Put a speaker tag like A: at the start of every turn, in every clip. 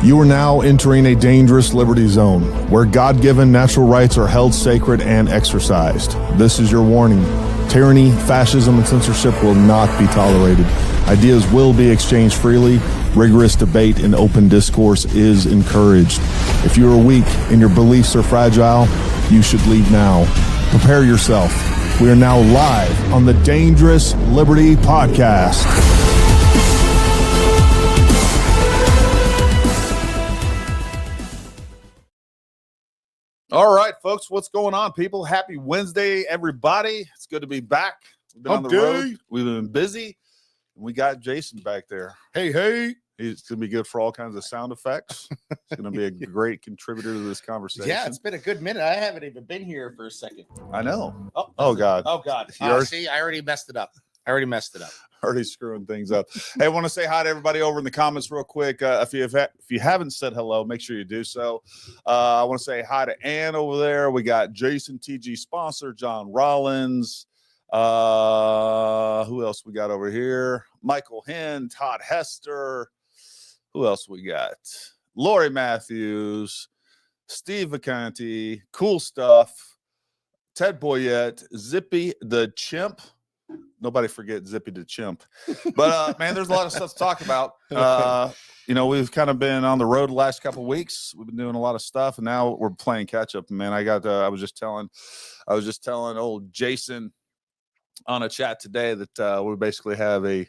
A: You are now entering a dangerous liberty zone where God-given natural rights are held sacred and exercised. This is your warning. Tyranny, fascism, and censorship will not be tolerated. Ideas will be exchanged freely. Rigorous debate and open discourse is encouraged. If you are weak and your beliefs are fragile, you should leave now. Prepare yourself. We are now live on the Dangerous Liberty Podcast.
B: All right, folks, what's going on, people? Happy Wednesday, everybody. It's good to be back. We've been on the road. We've been busy. We got Jason back there.
C: Hey.
B: He's going to be good for all kinds of sound effects. He's going to be a great contributor to this conversation.
C: Yeah, it's been a good minute. I haven't even been here for a second.
B: I know.
C: Oh
B: God.
C: See, I already messed it up.
B: Already screwing things up. Hey, I want to say hi to everybody over in the comments real quick. If you haven't said hello, make sure you do so. I want to say hi to Ann over there. We got Jason, TG sponsor, John Rollins. Who else we got over here? Michael Henn, Todd Hester. Who else we got? Lori Matthews, Steve Vacanti, Cool Stuff, Ted Boyette, Zippy the Chimp. Nobody forget Zippy the Chimp. But, man, there's a lot of stuff to talk about. We've kind of been on the road the last couple of weeks. We've been doing a lot of stuff, and now we're playing catch up. Man, I was just telling old Jason on a chat today that we basically have an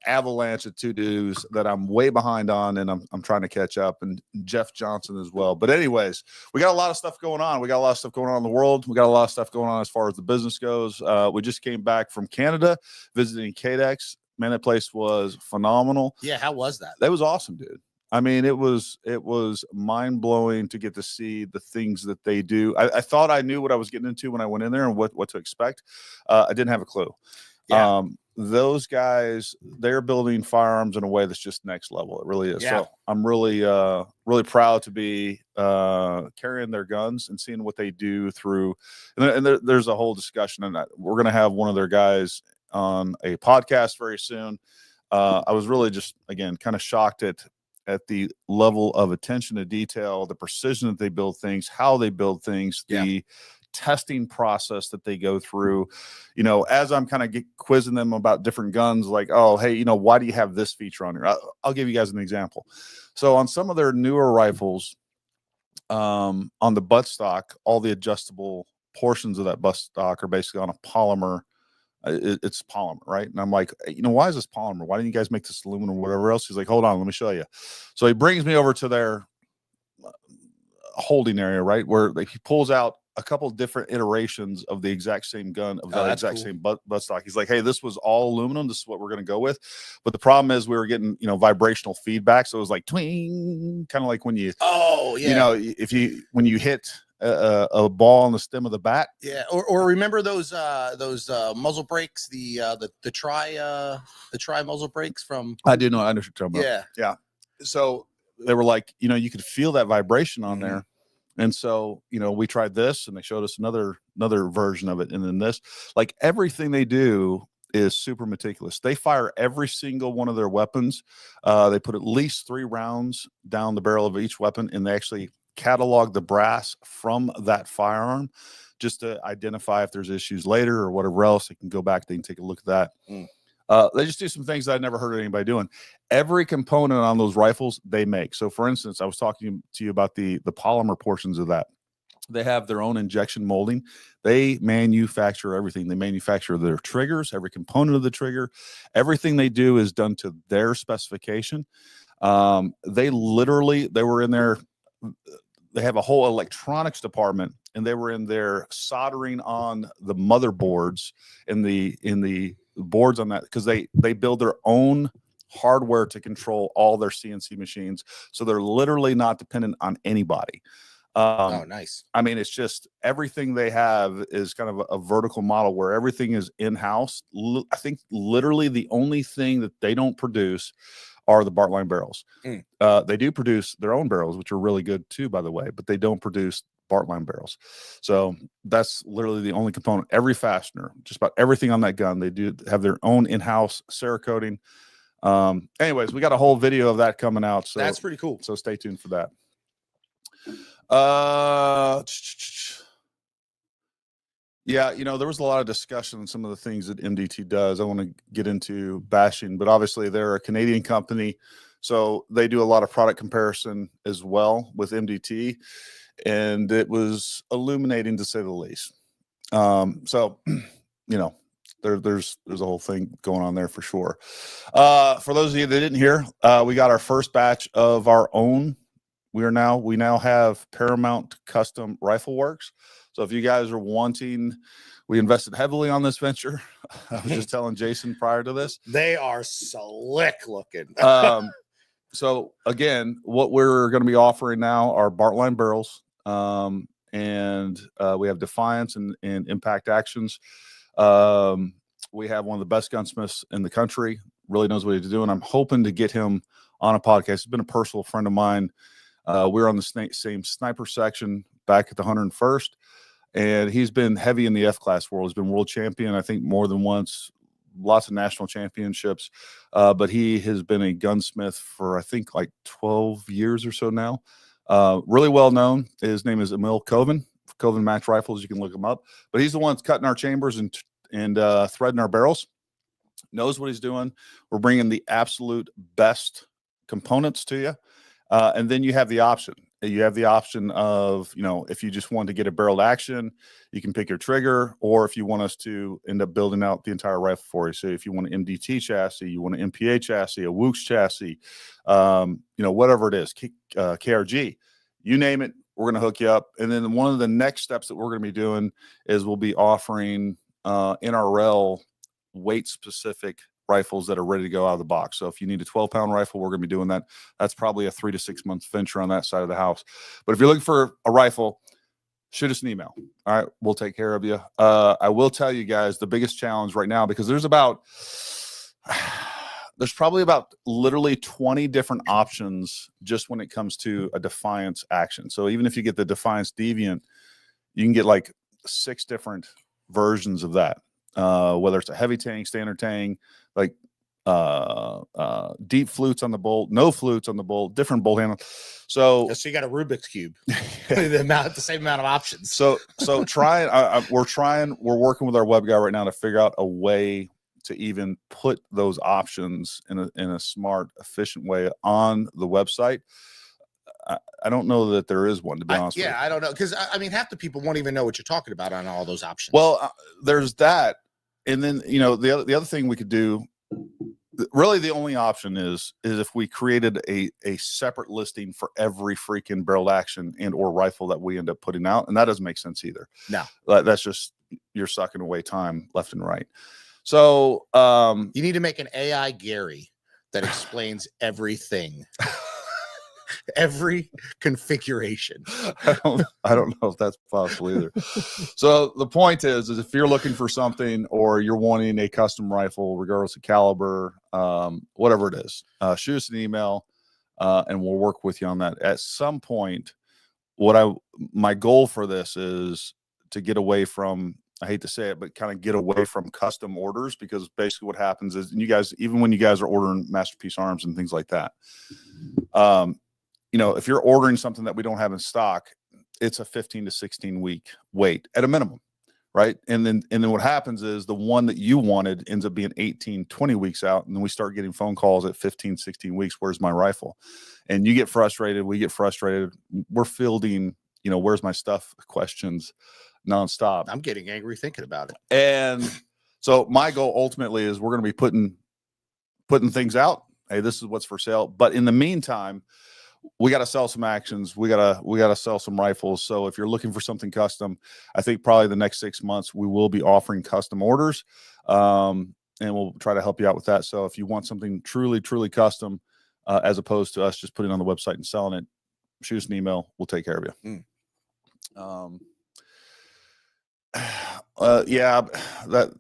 B: avalanche of to-dos that I'm way behind on, and I'm trying to catch up, and Jeff Johnson as well. But anyways, we got a lot of stuff going on. We got a lot of stuff going on in the world. We got a lot of stuff going on as far as the business goes. We just came back from Canada visiting KDEX. Man, that place was phenomenal.
C: Yeah, how was that?
B: That was awesome, dude. I mean, it was mind-blowing to get to see the things that they do. I thought I knew what I was getting into when I went in there and what to expect. I didn't have a clue.
C: Yeah.
B: Those guys, they're building firearms in a way that's just next level. It really is.
C: Yeah.
B: So I'm really proud to be carrying their guns and seeing what they do through. And there's a whole discussion, and we're going to have one of their guys on a podcast very soon. I was really just, again, kind of shocked at the level of attention to detail, the precision that they build things, how they build things, the testing process that they go through. As I'm kind of quizzing them about different guns, like, oh, hey, why do you have this feature on here? I'll give you guys an example. So on some of their newer rifles, on the buttstock, all the adjustable portions of that buttstock are basically on a polymer. It's polymer, right? And I'm like, why is this polymer? Why didn't you guys make this aluminum or whatever else? He's like, hold on, let me show you. So he brings me over to their holding area, right, where he pulls out a couple different iterations of the exact same gun of that exact same buttstock. He's like, hey, this was all aluminum. This is what we're going to go with. But the problem is we were getting, vibrational feedback. So it was like twing, kind of like when you, when you hit a ball on the stem of the bat.
C: Yeah. Or remember those muzzle brakes, the tri muzzle brakes from.
B: I do know. I know what you're talking
C: about.
B: Yeah. So they were like, you could feel that vibration on there. And so, we tried this, and they showed us another version of it. And then this, like, everything they do is super meticulous. They fire every single one of their weapons. They put at least 3 rounds down the barrel of each weapon, and they actually catalog the brass from that firearm just to identify if there's issues later or whatever else. They can go back, they can take a look at that. They just do some things that I'd never heard of anybody doing. Every component on those rifles they make. So, for instance, I was talking to you about the polymer portions of that. They have their own injection molding. They manufacture everything. They manufacture their triggers, every component of the trigger. Everything they do is done to their specification. They were in there. They have a whole electronics department, and they were in there soldering on the motherboards in the boards on that, because they build their own hardware to control all their CNC machines. So they're literally not dependent on anybody.
C: Nice.
B: I mean, it's just everything they have is kind of a vertical model where everything is in-house. I think literally the only thing that they don't produce are the Bartline barrels. They do produce their own barrels, which are really good too, by the way, but they don't produce Bartline barrels. So that's literally the only component. Every fastener, just about everything on that gun, they do have their own in-house Cerakoting. Anyways, we got a whole video of that coming out. So
C: That's pretty cool.
B: So stay tuned for that. Yeah, there was a lot of discussion on some of the things that MDT does. I want to get into bashing, but obviously they're a Canadian company, so they do a lot of product comparison as well with MDT, and it was illuminating to say the least. So, there's a whole thing going on there for sure. For those of you that didn't hear, we got our first batch of our own. We now have Paramount Custom Rifle Works. So if you guys are wanting, we invested heavily on this venture. I was just telling Jason prior to this.
C: They are slick looking.
B: So again, what we're going to be offering now are Bartline barrels, and we have Defiance and Impact Actions. We have one of the best gunsmiths in the country. Really knows what he's doing. I'm hoping to get him on a podcast. He's been a personal friend of mine. We're on the same sniper section back at the 101st, and he's been heavy in the F-class world. He's been world champion, I think, more than once, lots of national championships, but he has been a gunsmith for, I think, like 12 years or so now. Really well known. His name is Emil Coven Match Rifles. You can look him up, but he's the one that's cutting our chambers and threading our barrels. Knows what he's doing. We're bringing the absolute best components to you. And then you have the option. You have the option of, if you just want to get a barreled action, you can pick your trigger, or if you want us to end up building out the entire rifle for you. So if you want an MDT chassis, you want an MPA chassis, a WOOX chassis, whatever it is, KRG, you name it, we're going to hook you up. And then one of the next steps that we're going to be doing is we'll be offering NRL weight-specific rifles that are ready to go out of the box. So if you need a 12-pound rifle, we're going to be doing that. That's probably a 3 to 6 month venture on that side of the house. But if you're looking for a rifle, shoot us an email. All right, we'll take care of you. I will tell you guys the biggest challenge right now, because there's probably about literally 20 different options just when it comes to a Defiance action. So even if you get the Defiance Deviant, you can get like 6 different versions of that. Whether it's a heavy tang, standard tang, like deep flutes on the bolt, no flutes on the bolt, different bolt handle. So
C: you got a Rubik's cube, the same amount of options.
B: So we're working with our web guy right now to figure out a way to even put those options in a smart, efficient way on the website. I don't know that there is one, to be honest with you.
C: I don't know, because half the people won't even know what you're talking about on all those options.
B: Well, there's that, and then the other thing we could do. Really, the only option is if we created a separate listing for every freaking barrel action and or rifle that we end up putting out, and that doesn't make sense either.
C: No,
B: that's just, you're sucking away time left and right. So
C: you need to make an AI Gary that explains everything. Every configuration.
B: I don't know if that's possible either. So the point is if you're looking for something, or you're wanting a custom rifle, regardless of caliber, whatever it is, shoot us an email, and we'll work with you on that. At some point, my goal for this is to get away from, I hate to say it, but kind of get away from custom orders, because basically what happens is, and you guys, even when you guys are ordering Masterpiece Arms and things like that, if you're ordering something that we don't have in stock, it's a 15 to 16 week wait at a minimum, right? And then what happens is the one that you wanted ends up being 18, 20 weeks out. And then we start getting phone calls at 15, 16 weeks. Where's my rifle? And you get frustrated. We get frustrated. We're fielding, where's my stuff questions nonstop.
C: I'm getting angry thinking about it.
B: And so my goal ultimately is we're going to be putting things out. Hey, this is what's for sale. But in the meantime, we got to sell some actions. We gotta sell some rifles. So if you're looking for something custom, I think probably the next 6 months we will be offering custom orders, and we'll try to help you out with that. So if you want something truly, truly custom, as opposed to us just putting it on the website and selling it, shoot us an email. We'll take care of you. Yeah, that.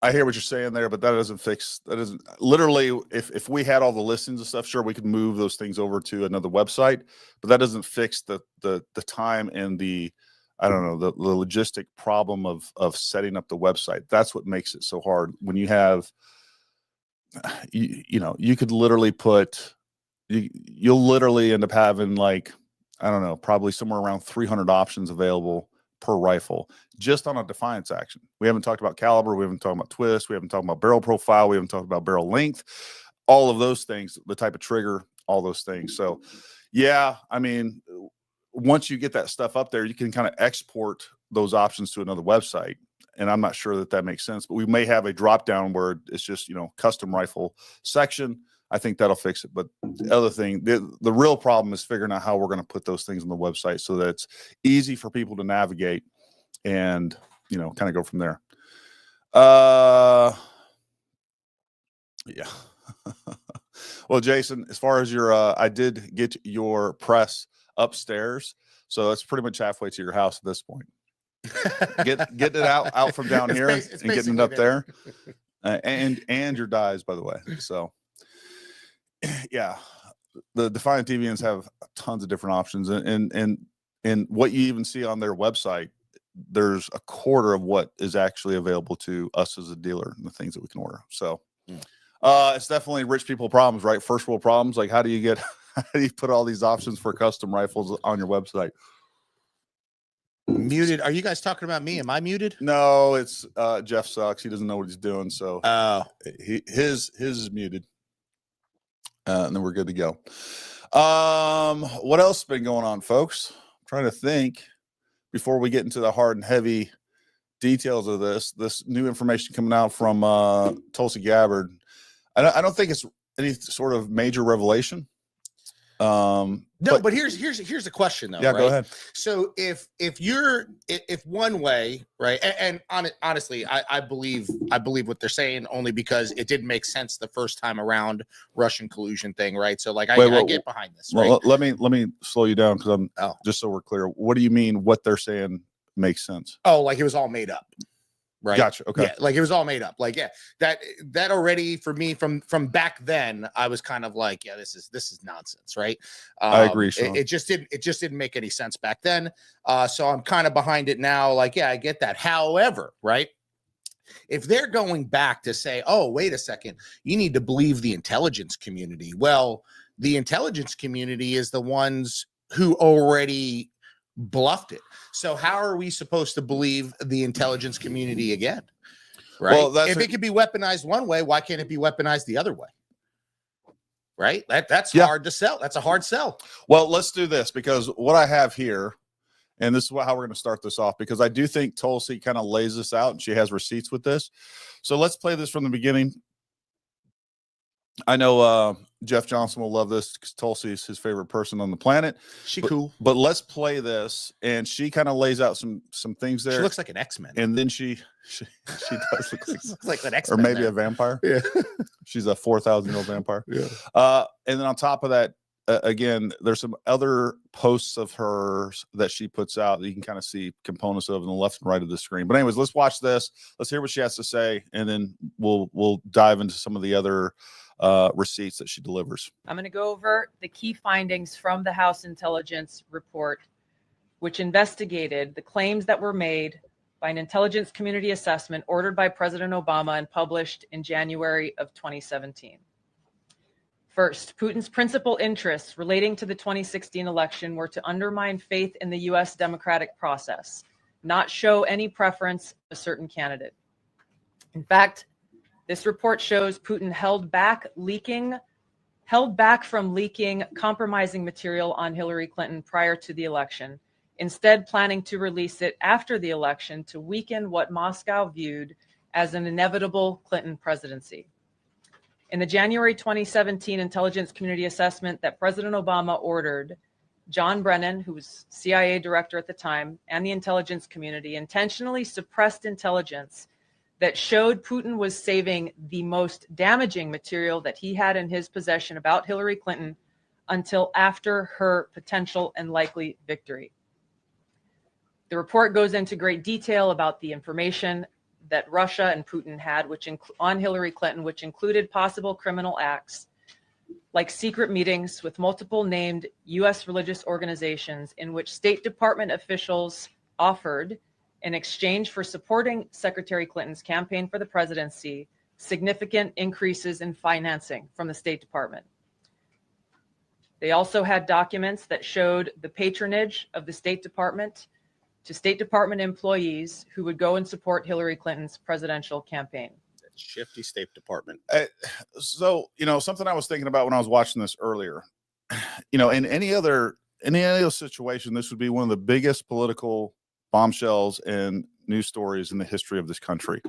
B: I hear what you're saying there, but that doesn't literally, if we had all the listings and stuff, sure, we could move those things over to another website, but that doesn't fix the time and the logistic problem of setting up the website. That's what makes it so hard when you have, you could literally you'll literally end up having like, I don't know, probably somewhere around 300 options available per rifle just on a Defiance action. We haven't talked about caliber. We haven't talked about twist. We haven't talked about barrel profile. We haven't talked about barrel length, all of those things, the type of trigger, all those things. So yeah, I mean, once you get that stuff up there, you can kind of export those options to another website. And I'm not sure that makes sense, but we may have a drop down where it's just, custom rifle section. I think that'll fix it. But the other thing, the real problem is figuring out how we're going to put those things on the website so that it's easy for people to navigate and, kind of go from there. Yeah. Well, Jason, as far as your, I did get your press upstairs. So it's pretty much halfway to your house at this point. Getting it out from down here and getting it up there. And your dies, by the way. So yeah, the Defiant Deviants have tons of different options, and what you even see on their website, there's a quarter of what is actually available to us as a dealer and the things that we can order. So it's definitely rich people problems, right? First world problems. Like how do you put all these options for custom rifles on your website?
C: Muted. Are you guys talking about me? Am I muted?
B: No, it's Jeff sucks. He doesn't know what he's doing. So his is muted. And then we're good to go. What else has been going on, folks? I'm trying to think before we get into the hard and heavy details of this new information coming out from Tulsi Gabbard. I don't think it's any sort of major revelation.
C: No, but here's the question though.
B: Yeah,
C: right?
B: Go ahead.
C: So if one way, right, and honestly, I believe what they're saying only because it didn't make sense the first time around Russian collusion thing, right? So like I get behind this. Right?
B: Well, let me slow you down because just so we're clear. What do you mean? What they're saying makes sense?
C: Oh, like it was all made up. Right.
B: Gotcha. Okay.
C: Yeah, like it was all made up. Like, yeah, that already for me from back then, I was kind of like, yeah, this is nonsense, right?
B: I agree. Sean.
C: It just didn't make any sense back then. So I'm kind of behind it now. Like, yeah, I get that. However, right, if they're going back to say, oh, wait a second, you need to believe the intelligence community. Well, the intelligence community is the ones who already bluffed it. So how are we supposed to believe the intelligence community again? Right? Well, if it could be weaponized one way, why can't it be weaponized the other way? Right? That's hard to sell. That's a hard sell.
B: Well, let's do this because what I have here, and this is how we're going to start this off, because I do think Tulsi kind of lays this out and she has receipts with this. So let's play this from the beginning. I know Jeff Johnson will love this because Tulsi is his favorite person on the planet.
C: Cool.
B: But let's play this, and she kind of lays out some things there.
C: She looks like an X-Men.
B: And then she does look
C: like an X-Men.
B: Or maybe a vampire.
C: Yeah.
B: She's a 4,000-year-old vampire.
C: Yeah.
B: And then on top of that, again, there's some other posts of hers that she puts out that you can kind of see components of on the left and right of the screen. But anyways, let's watch this. Let's hear what she has to say, and then we'll dive into some of the other receipts that she delivers.
D: I'm going to go over the key findings from the House Intelligence Report, which investigated the claims that were made by an intelligence community assessment ordered by President Obama and published in January of 2017. First, Putin's principal interests relating to the 2016 election were to undermine faith in the U.S. democratic process, not show any preference for a certain candidate. In fact, this report shows Putin held back from leaking compromising material on Hillary Clinton prior to the election, instead planning to release it after the election to weaken what Moscow viewed as an inevitable Clinton presidency. In the January 2017 intelligence community assessment that President Obama ordered, John Brennan, who was CIA director at the time, and the intelligence community intentionally suppressed intelligence that showed Putin was saving the most damaging material that he had in his possession about Hillary Clinton until after her potential and likely victory. The report goes into great detail about the information that Russia and Putin had on Hillary Clinton, which included possible criminal acts like secret meetings with multiple named U.S. religious organizations in which State Department officials offered, in exchange for supporting Secretary Clinton's campaign for the presidency, significant increases in financing from the State Department. They also had documents that showed the patronage of the State Department to State Department employees who would go and support Hillary Clinton's presidential campaign.
C: Shifty State Department.
B: So, something I was thinking about when I was watching this earlier, in any other situation, this would be one of the biggest political bombshells and news stories in the history of this country.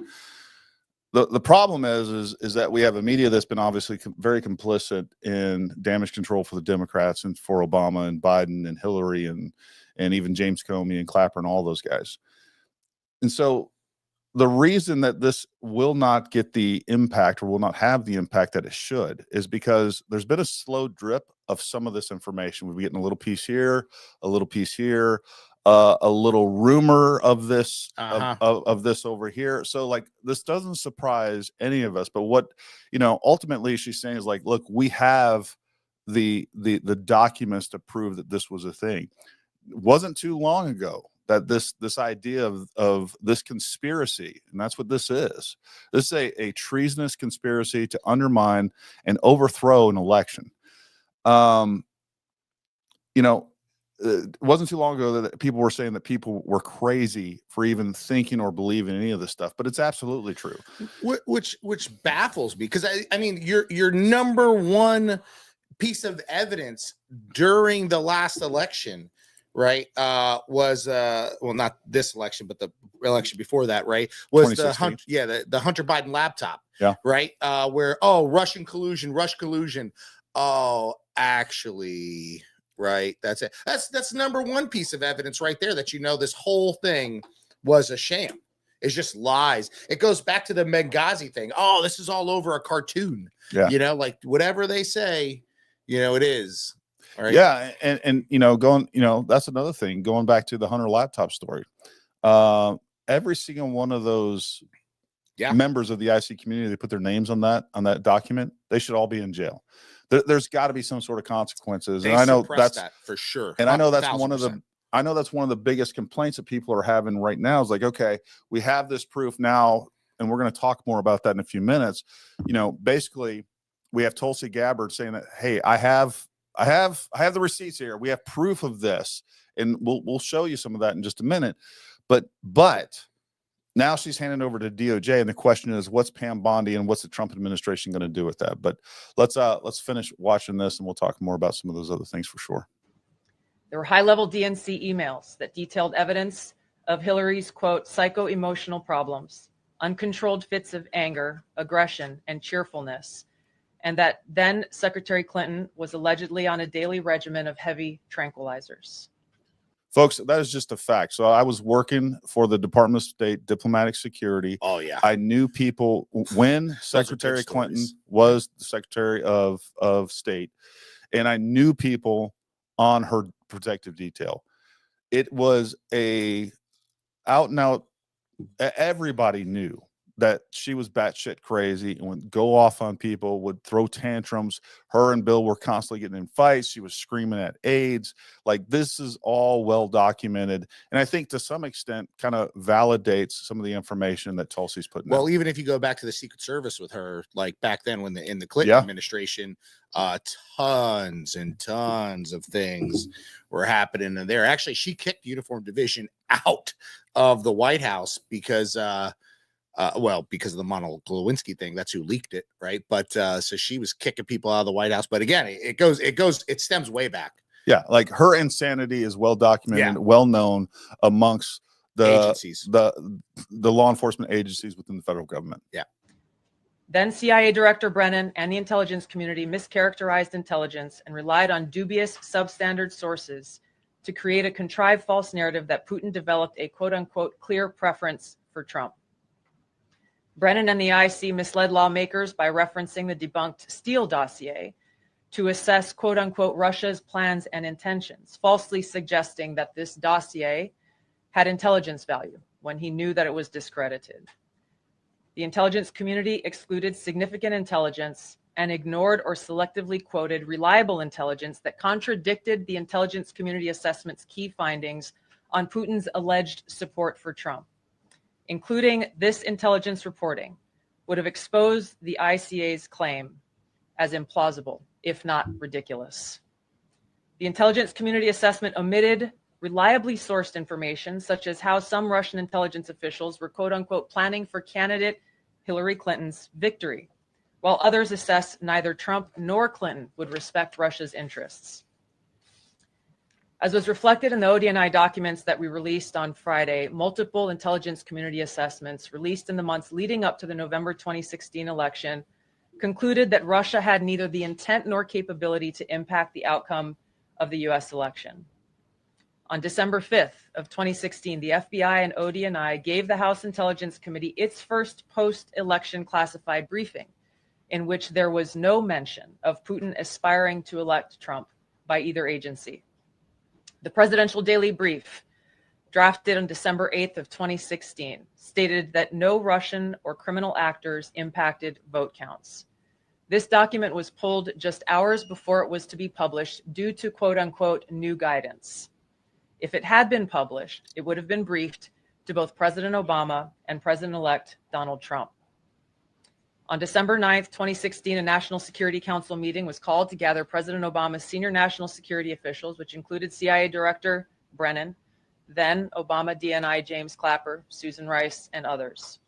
B: The problem is that we have a media that's been obviously very complicit in damage control for the Democrats and for Obama and Biden and Hillary and even James Comey and Clapper and all those guys. And so the reason that this will not get the impact or will not have the impact that it should is because there's been a slow drip of some of this information. We'll be getting a little piece here, a little piece here, a little rumor of this, of this over here. So like, this doesn't surprise any of us, but what, ultimately she's saying is like, look, we have the documents to prove that this was a thing. It wasn't too long ago that this idea of this conspiracy, and that's what this is. This is a treasonous conspiracy to undermine and overthrow an election. It wasn't too long ago that people were saying that people were crazy for even thinking or believing any of this stuff, but it's absolutely true.
C: Which baffles me, because I mean, your number one piece of evidence during the last election, right, was well, not this election, but the election before that, right, was the Hunter Biden laptop, right, where Russian collusion. Oh, actually. Right. That's it. That's number one piece of evidence right there that this whole thing was a sham. It's just lies. It goes back to the Benghazi thing. Oh, this is all over a cartoon. Yeah. Like whatever they say, it is. All right.
B: Yeah. And that's another thing. Going back to the Hunter laptop story. Every single one of those members of the IC community, they put their names on that document. They should all be in jail. There's got to be some sort of consequences, and I know that's
C: that for sure.
B: And I know that's one of the biggest complaints that people are having right now. Is like, okay, we have this proof now, and we're going to talk more about that in a few minutes. Basically, we have Tulsi Gabbard saying that, hey, I have the receipts here. We have proof of this, and we'll show you some of that in just a minute. But now she's handing over to DOJ, and the question is, what's Pam Bondi and what's the Trump administration going to do with that? But let's finish watching this, and we'll talk more about some of those other things for sure.
D: There were high-level DNC emails that detailed evidence of Hillary's, quote, psycho-emotional problems, uncontrolled fits of anger, aggression, and cheerfulness, and that then Secretary Clinton was allegedly on a daily regimen of heavy tranquilizers.
B: Folks, that is just a fact. So I was working for the Department of State Diplomatic Security.
C: Oh, yeah.
B: I knew people when Secretary Clinton was the Secretary of State, and I knew people on her protective detail. It was a out and out. Everybody knew that she was batshit crazy and would go off on people, would throw tantrums. Her and Bill were constantly getting in fights. She was screaming at aides. Like, this is all well documented. And I think to some extent kind of validates some of the information that Tulsi's putting out.
C: Well, even if you go back to the Secret Service with her, like back then when in the Clinton administration, tons and tons of things were happening in there. Actually, she kicked Uniform Division out of the White House because because of the Monica Lewinsky thing. That's who leaked it, right? But so she was kicking people out of the White House. But again, it stems way back.
B: Yeah, like her insanity is well documented, well known amongst the
C: agencies,
B: the law enforcement agencies within the federal government.
C: Yeah.
D: Then CIA Director Brennan and the intelligence community mischaracterized intelligence and relied on dubious substandard sources to create a contrived false narrative that Putin developed a quote-unquote clear preference for Trump. Brennan and the IC misled lawmakers by referencing the debunked Steele dossier to assess quote-unquote Russia's plans and intentions, falsely suggesting that this dossier had intelligence value when he knew that it was discredited. The intelligence community excluded significant intelligence and ignored or selectively quoted reliable intelligence that contradicted the intelligence community assessment's key findings on Putin's alleged support for Trump, including this intelligence reporting. would have exposed the ICA's claim as implausible, if not ridiculous. The intelligence community assessment omitted reliably sourced information, such as how some Russian intelligence officials were quote unquote planning for candidate Hillary Clinton's victory, while others assessed neither Trump nor Clinton would respect Russia's interests. As was reflected in the ODNI documents that we released on Friday, multiple intelligence community assessments released in the months leading up to the November 2016 election concluded that Russia had neither the intent nor capability to impact the outcome of the US election. On December 5th of 2016, the FBI and ODNI gave the House Intelligence Committee its first post-election classified briefing, in which there was no mention of Putin aspiring to elect Trump by either agency. The Presidential Daily Brief, drafted on December 8th of 2016, stated that no Russian or criminal actors impacted vote counts. This document was pulled just hours before it was to be published due to quote unquote new guidance. If it had been published, it would have been briefed to both President Obama and President-elect Donald Trump. On December 9th, 2016, a National Security Council meeting was called to gather President Obama's senior national security officials, which included CIA Director Brennan, then Obama DNI James Clapper, Susan Rice, and others.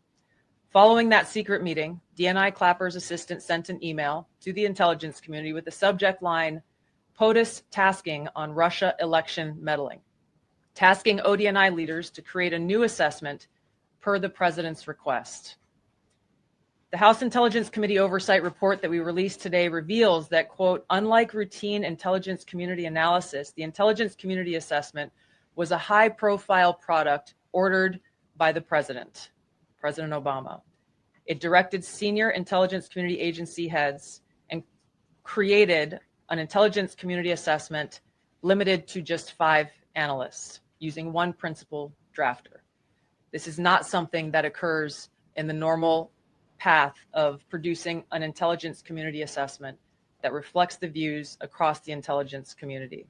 D: Following that secret meeting, DNI Clapper's assistant sent an email to the intelligence community with the subject line, POTUS tasking on Russia election meddling, tasking ODNI leaders to create a new assessment per the president's request. The House Intelligence Committee Oversight Report that we released today reveals that, quote, unlike routine intelligence community analysis, the intelligence community assessment was a high-profile product ordered by the president, President Obama. It directed senior intelligence community agency heads and created an intelligence community assessment limited to just 5 analysts using one principal drafter. This is not something that occurs in the normal path of producing an intelligence community assessment that reflects the views across the intelligence community.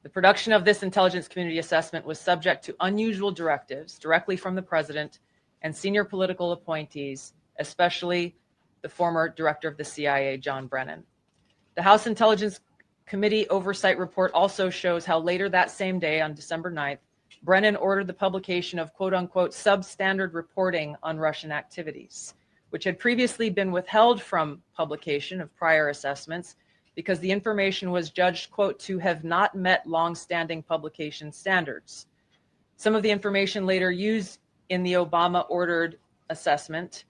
D: The production of this intelligence community assessment was subject to unusual directives directly from the president and senior political appointees, especially the former director of the CIA, John Brennan. The House Intelligence Committee Oversight Report also shows how later that same day, on December 9th, Brennan ordered the publication of quote unquote substandard reporting on Russian activities, which had previously been withheld from publication of prior assessments because the information was judged, quote, to have not met long-standing publication standards. Some of the information later used in the Obama-ordered assessment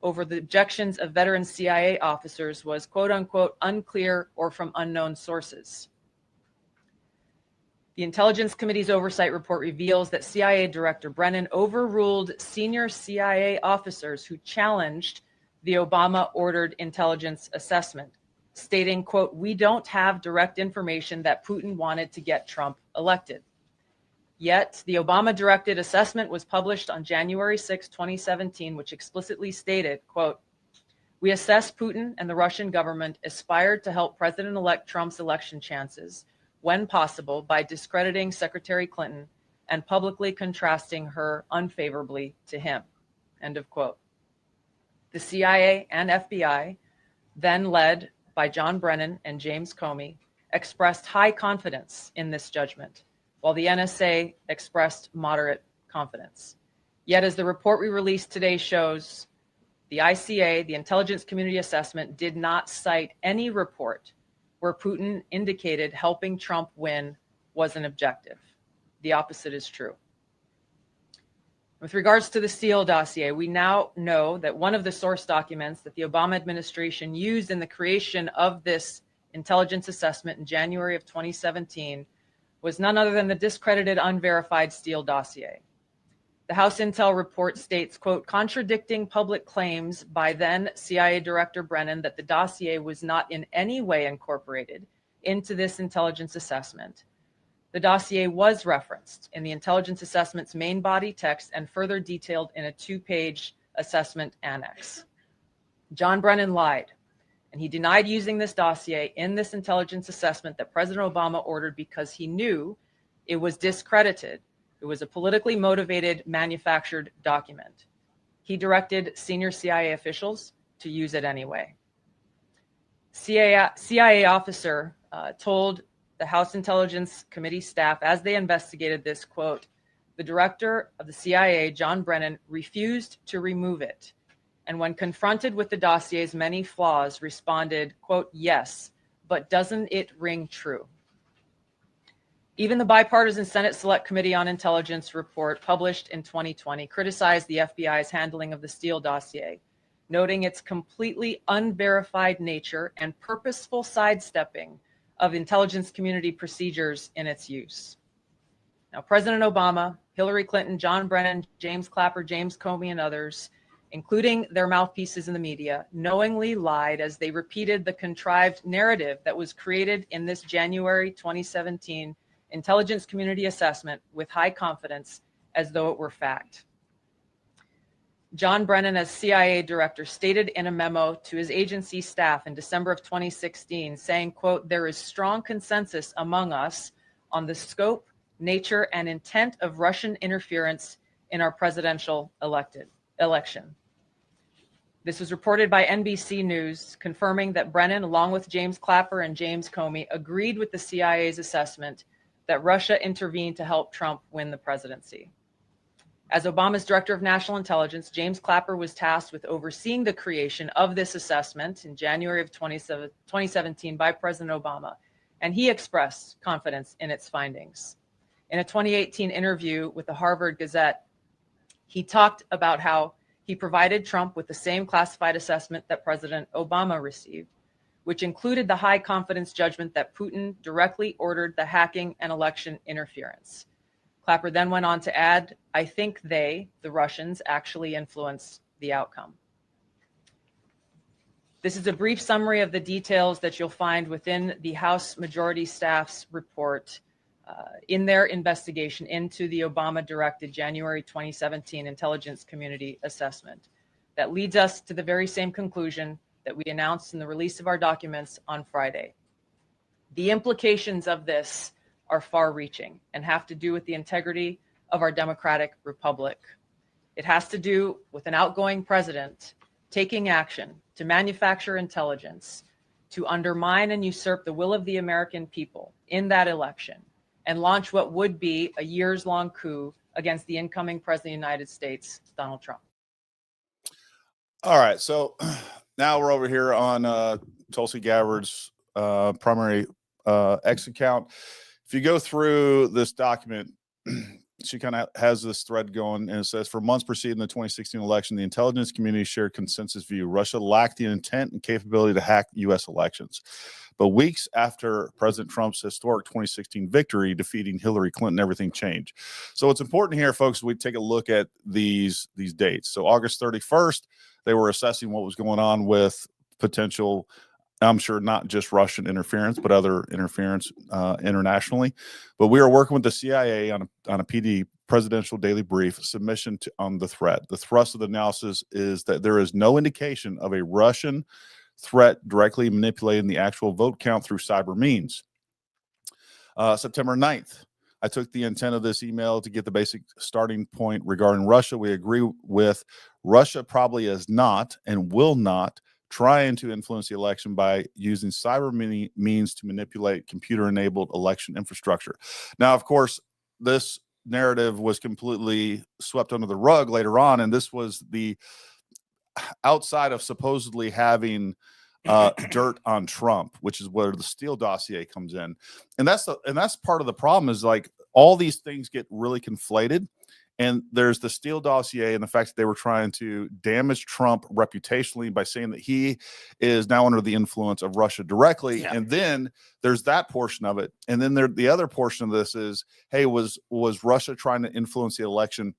D: over the objections of veteran CIA officers was, quote unquote, unclear or from unknown sources. The Intelligence Committee's Oversight Report reveals that CIA Director Brennan overruled senior CIA officers who challenged the Obama-ordered intelligence assessment, stating, quote, we don't have direct information that Putin wanted to get Trump elected. Yet, the Obama-directed assessment was published on January 6, 2017, which explicitly stated, quote, we assess Putin and the Russian government aspired to help President-elect Trump's election chances when possible by discrediting Secretary Clinton and publicly contrasting her unfavorably to him, end of quote. The CIA and FBI, then led by John Brennan and James Comey, expressed high confidence in this judgment, while the NSA expressed moderate confidence. Yet, as the report we released today shows, the ICA, the Intelligence Community Assessment, did not cite any report where Putin indicated helping Trump win was an objective. The opposite is true. With regards to the Steele dossier, we now know that one of the source documents that the Obama administration used in the creation of this intelligence assessment in January of 2017 was none other than the discredited, unverified Steele dossier. The House Intel report states, quote, contradicting public claims by then CIA Director Brennan that the dossier was not in any way incorporated into this intelligence assessment. The dossier was referenced in the intelligence assessment's main body text and further detailed in a 2-page assessment annex. John Brennan lied, and he denied using this dossier in this intelligence assessment that President Obama ordered because he knew it was discredited. It was a politically motivated, manufactured document. he directed senior CIA officials to use it anyway. CIA officer told the House Intelligence Committee staff as they investigated this, quote, "The director of the CIA, John Brennan, refused to remove it. And when confronted with the dossier's many flaws, responded, quote, 'Yes, but doesn't it ring true?'" Even the bipartisan Senate Select Committee on Intelligence report published in 2020 criticized the FBI's handling of the Steele dossier, noting its completely unverified nature and purposeful sidestepping of intelligence community procedures in its use. Now, President Obama, Hillary Clinton, John Brennan, James Clapper, James Comey, and others, including their mouthpieces in the media, knowingly lied as they repeated the contrived narrative that was created in this January 2017 intelligence community assessment with high confidence as though it were fact. John Brennan, as CIA director, stated in a memo to his agency staff in December of 2016, saying, quote, "There is strong consensus among us on the scope, nature, and intent of Russian interference in our presidential election." This was reported by NBC News, confirming that Brennan, along with James Clapper and James Comey, agreed with the CIA's assessment that Russia intervened to help Trump win the presidency. As Obama's director of national intelligence, James Clapper was tasked with overseeing the creation of this assessment in January of 2017 by President Obama, and he expressed confidence in its findings. In a 2018 interview with the Harvard Gazette, he talked about how he provided Trump with the same classified assessment that President Obama received, which included the high confidence judgment that Putin directly ordered the hacking and election interference. Clapper then went on to add, "I think they, the Russians, actually influenced the outcome." This is a brief summary of the details that you'll find within the House Majority Staff's report in their investigation into the Obama-directed January 2017 intelligence community assessment. That leads us to the very same conclusion that we announced in the release of our documents on Friday. The implications of this are far-reaching and have to do with the integrity of our democratic republic. It has to do with an outgoing president taking action to manufacture intelligence, to undermine and usurp the will of the American people in that election, and launch what would be a years-long coup against the incoming president of the United States, Donald Trump.
B: All right, so now we're over here on Tulsi Gabbard's primary X account. If you go through this document, she kind of has this thread going, and it says, for months preceding the 2016 election, the intelligence community shared consensus view. Russia lacked the intent and capability to hack U.S. elections. But weeks after President Trump's historic 2016 victory, defeating Hillary Clinton, everything changed. So it's important here, folks, we take a look at these dates. So August 31st, they were assessing what was going on with potential, I'm sure not just Russian interference, but other interference internationally. But we are working with the CIA on a PD, Presidential Daily Brief, submission on the threat. The thrust of the analysis is that there is no indication of a Russian threat directly manipulating the actual vote count through cyber means. September 9th, I took the intent of this email to get the basic starting point regarding Russia. We agree with Russia probably is not and will not trying to influence the election by using cyber means to manipulate computer-enabled election infrastructure. Now, of course, this narrative was completely swept under the rug later on, and this was the outside of supposedly having dirt on Trump, which is where the Steele dossier comes in. And that's part of the problem, is like all these things get really conflated. And there's the Steele dossier and the fact that they were trying to damage Trump reputationally by saying that he is now under the influence of Russia directly. Yeah. And then there's that portion of it. And then the other portion of this is, hey, was Russia trying to influence the election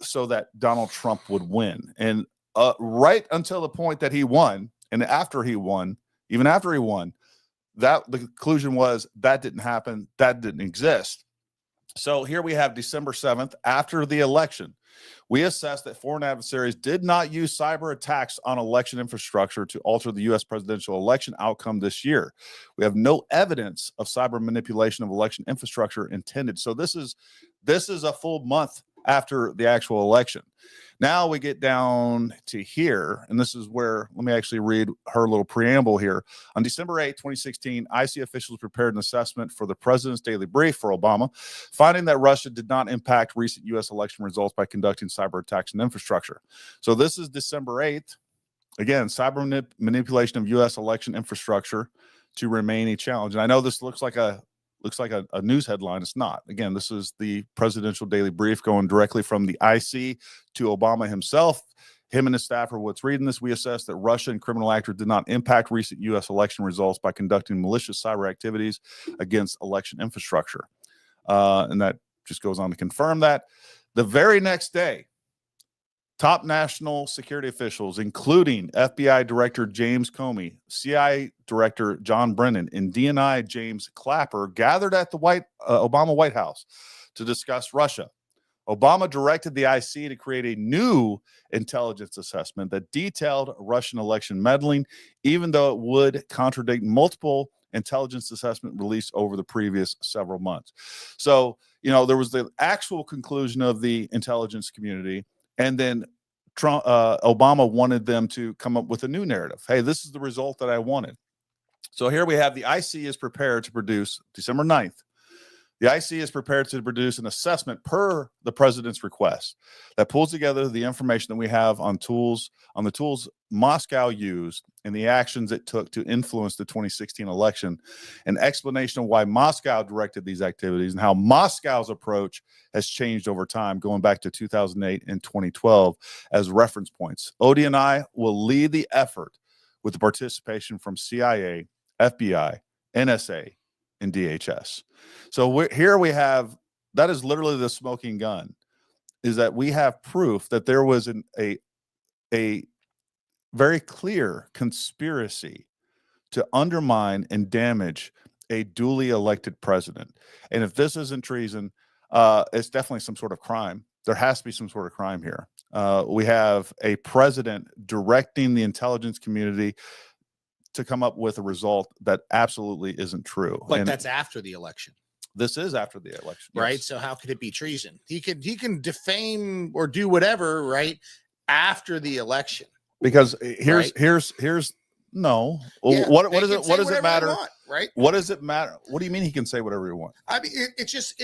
B: so that Donald Trump would win? And right until the point that he won, and after he won, even after he won, that the conclusion was that didn't happen, that didn't exist. So here we have December 7th, after the election, we assessed that foreign adversaries did not use cyber attacks on election infrastructure to alter the U.S. presidential election outcome this year. We have no evidence of cyber manipulation of election infrastructure intended. So this is a full month after the actual election. Now we get down to here, and this is where, let me actually read her little preamble here. On December 8, 2016, IC officials prepared an assessment for the president's daily brief for Obama, finding that Russia did not impact recent U.S. election results by conducting cyber attacks on infrastructure. So this is December 8th. Again, cyber manipulation of U.S. election infrastructure to remain a challenge. And I know this looks like a news headline. It's not. Again, this is the presidential daily brief going directly from the IC to Obama himself. Him and his staff are what's reading this. We assessed that Russia and criminal actors did not impact recent U.S. election results by conducting malicious cyber activities against election infrastructure. And that just goes on to confirm that. The very next day, top national security officials, including FBI Director James Comey, CIA Director John Brennan, and DNI James Clapper, gathered at the Obama White House to discuss Russia. Obama directed the IC to create a new intelligence assessment that detailed Russian election meddling, even though it would contradict multiple intelligence assessment released over the previous several months. So, there was the actual conclusion of the intelligence community, and then Obama wanted them to come up with a new narrative. Hey, this is the result that I wanted. So here we have the IC is prepared to produce December 9th. The IC is prepared to produce an assessment per the president's request that pulls together the information that we have on the tools Moscow used and the actions it took to influence the 2016 election, an explanation of why Moscow directed these activities and how Moscow's approach has changed over time, going back to 2008 and 2012 as reference points. ODNI will lead the effort with the participation from CIA, FBI, NSA, and DHS. So here we have, that is literally the smoking gun, is that we have proof that there was a very clear conspiracy to undermine and damage a duly elected president. And if this isn't treason, it's definitely some sort of crime. There has to be some sort of crime here. We have a president directing the intelligence community to come up with a result that absolutely isn't true.
C: But that's after the election.
B: This is after the election,
C: right?
B: Yes.
C: So how could it be treason? He can defame or do whatever, right, after the election.
B: Because here's no.
C: Yeah,
B: what does it matter?
C: Want, right?
B: What does it matter? What do you mean he can say whatever he wants?
C: I mean,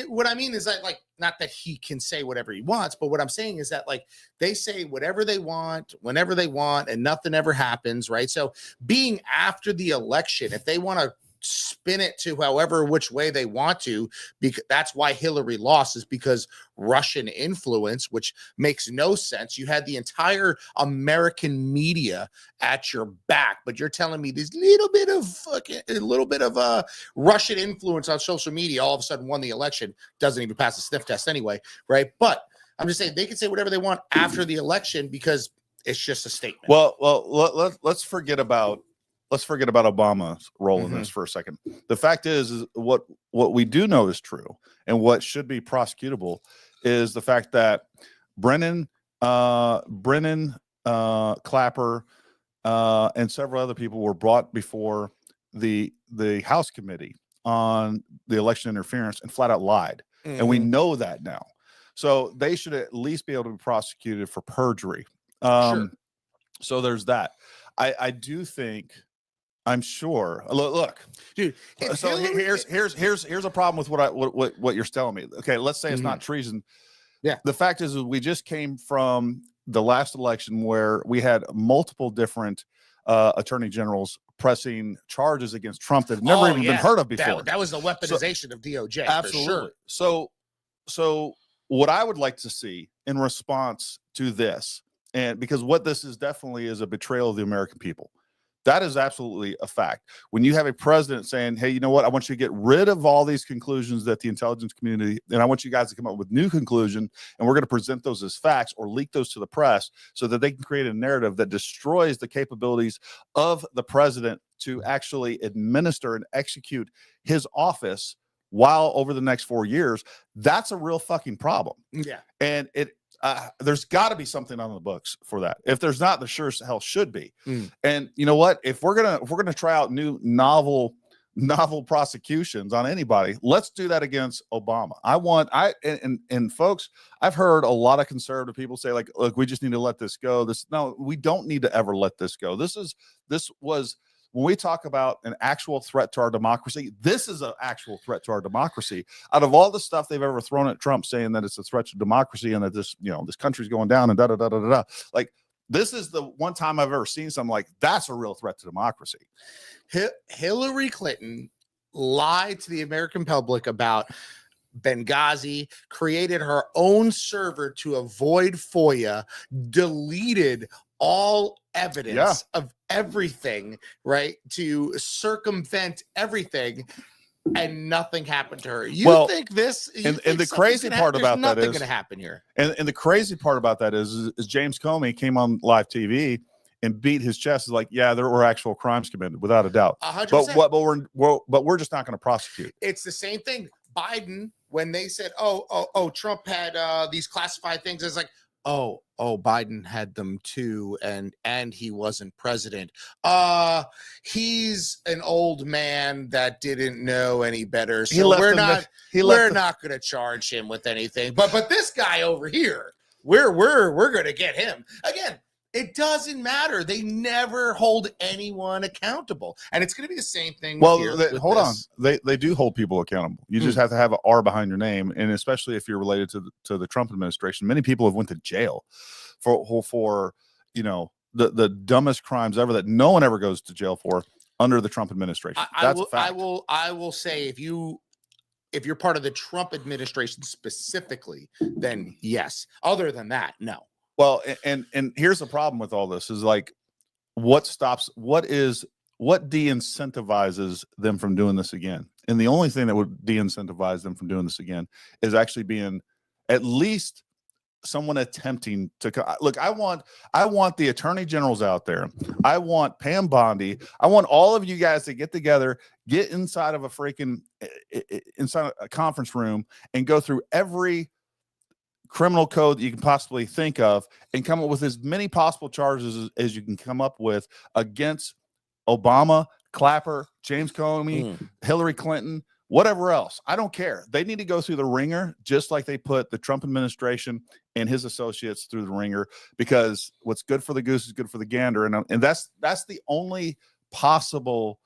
C: what I mean is that, like, not that he can say whatever he wants, but what I'm saying is that, like, they say whatever they want, whenever they want, and nothing ever happens, right? So being after the election, if they want to spin it to however which way they want to, because that's why Hillary lost, is because Russian influence, which makes no sense. You had the entire American media at your back, but you're telling me this little bit of Russian influence on social media all of a sudden won the election. Doesn't even pass the sniff test anyway, right? But I'm just saying they can say whatever they want after the election because it's just a statement.
B: Well, let's forget about Obama's role in this for a second. The fact is what we do know is true, and what should be prosecutable is the fact that Brennan, Clapper, and several other people were brought before the House committee on the election interference and flat out lied. And we know that now. So they should at least be able to be prosecuted for perjury.
C: Sure.
B: So there's that. I do think, I'm sure. Look,
C: dude.
B: So here's a problem with what you're telling me. Okay, let's say it's not treason.
C: Yeah.
B: The fact is we just came from the last election where we had multiple different attorney generals pressing charges against Trump that have never even been heard of before.
C: That was the weaponization of DOJ.
B: Absolutely.
C: For sure.
B: So what I would like to see in response to this, and because what this is definitely is a betrayal of the American people. That is absolutely a fact. When you have a president saying, hey, you know what? I want you to get rid of all these conclusions that the intelligence community, and I want you guys to come up with new conclusions, and we're going to present those as facts or leak those to the press so that they can create a narrative that destroys the capabilities of the president to actually administer and execute his office while over the next 4 years. That's a real fucking problem.
C: Yeah.
B: And there's got to be something on the books for that. If there's not, there sure as hell should be. And you know what? If we're gonna try out new novel novel prosecutions on anybody. Let's do that against Obama. And folks, I've heard a lot of conservative people say, like, look, we just need to let this go. No, we don't need to ever let this go. This was when we talk about an actual threat to our democracy, this is an actual threat to our democracy. Out of all the stuff they've ever thrown at Trump saying that it's a threat to democracy and that this country's going down and da-da-da-da-da, like, this is the one time I've ever seen something like that's a real threat to democracy.
C: Hillary Clinton lied to the American public about Benghazi, created her own server to avoid FOIA, deleted all evidence of everything, right, to circumvent everything, and nothing happened to her. You think this?
B: And the crazy part about that is
C: nothing going to happen here.
B: And the crazy part about that is James Comey came on live TV and beat his chest. Is like, yeah, there were actual crimes committed, without a doubt.
C: 100%.
B: But we're just not going to prosecute.
C: It's the same thing. Biden, when they said, Trump had these classified things, it's like, oh, Biden had them too, and he wasn't president. He's an old man that didn't know any better, so we're not going to charge him with anything. But this guy over here, we're going to get him again. It doesn't matter. They never hold anyone accountable, and it's going to be the same thing.
B: Well, hold on. They do hold people accountable. You just have to have an R behind your name, and especially if you're related to the Trump administration. Many people have went to jail for the dumbest crimes ever that no one ever goes to jail for under the Trump administration. That's a fact.
C: I will say if you're part of the Trump administration specifically, then yes. Other than that, no.
B: Well, and here's the problem with all this is like, what de-incentivizes them from doing this again? And the only thing that would de-incentivize them from doing this again is actually being at least someone attempting to look. I want the attorney generals out there. I want Pam Bondi. I want all of you guys to get together, get inside of inside a conference room and go through every criminal code that you can possibly think of and come up with as many possible charges as you can come up with against Obama, Clapper, James Comey, Hillary Clinton, whatever else. I don't care. They need to go through the ringer, just like they put the Trump administration and his associates through the ringer, because what's good for the goose is good for the gander. And that's the only possible,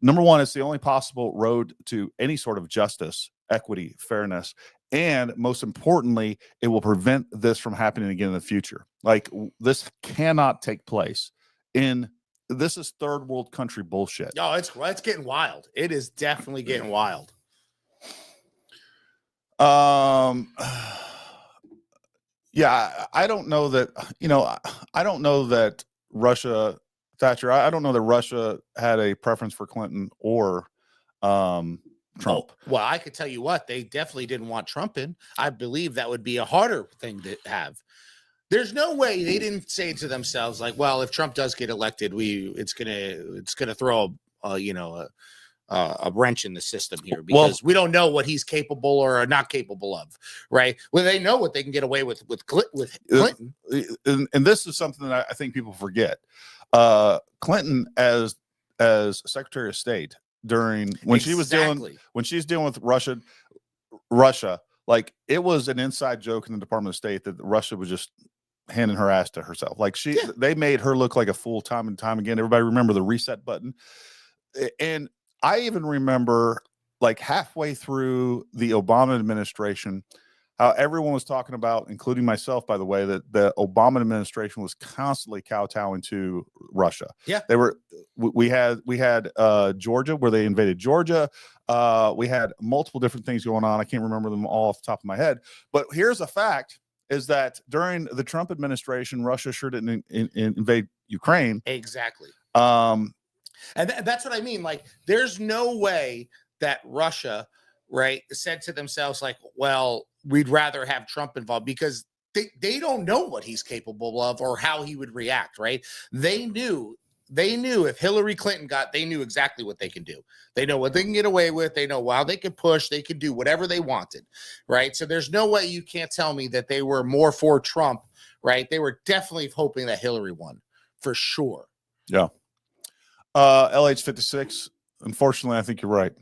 B: number one, it's the only possible road to any sort of justice, equity, fairness. And most importantly, it will prevent this from happening again in the future. Like, this cannot take place this is third world country bullshit.
C: No, it's getting wild. It is definitely getting wild.
B: Yeah, I don't know that, I don't know that Thatcher, I don't know that Russia had a preference for Clinton or Trump.
C: Well, I could tell you what, they definitely didn't want Trump in. I believe that would be a harder thing to have. There's no way they didn't say to themselves, like, well, if Trump does get elected, it's gonna throw a wrench in the system here, because we don't know what he's capable or not capable of, right? Well, they know what they can get away with Clinton.
B: And this is something that I think people forget. Clinton, as Secretary of State, when she's dealing with Russia, like, it was an inside joke in the Department of State that Russia was just handing her ass to herself. Like, they made her look like a fool time and time again. Everybody remember the reset button. And I even remember, like, halfway through the Obama administration, how everyone was talking about, including myself, by the way, that the Obama administration was constantly kowtowing to Russia.
C: Yeah,
B: we had Georgia, where they invaded Georgia. We had multiple different things going on. I can't remember them all off the top of my head. But here's a fact: is that during the Trump administration, Russia sure didn't invade Ukraine.
C: Exactly. And that's what I mean. Like, there's no way that Russia, right, said to themselves, like, well, we'd rather have Trump involved, because they don't know what he's capable of or how he would react, right? They knew if Hillary Clinton they knew exactly what they can do. They know what they can get away with. They know how they could push. They could do whatever they wanted, right? So there's no way you can't tell me that they were more for Trump, right? They were definitely hoping that Hillary won, for sure.
B: Yeah. LH56 Unfortunately, I think you're right.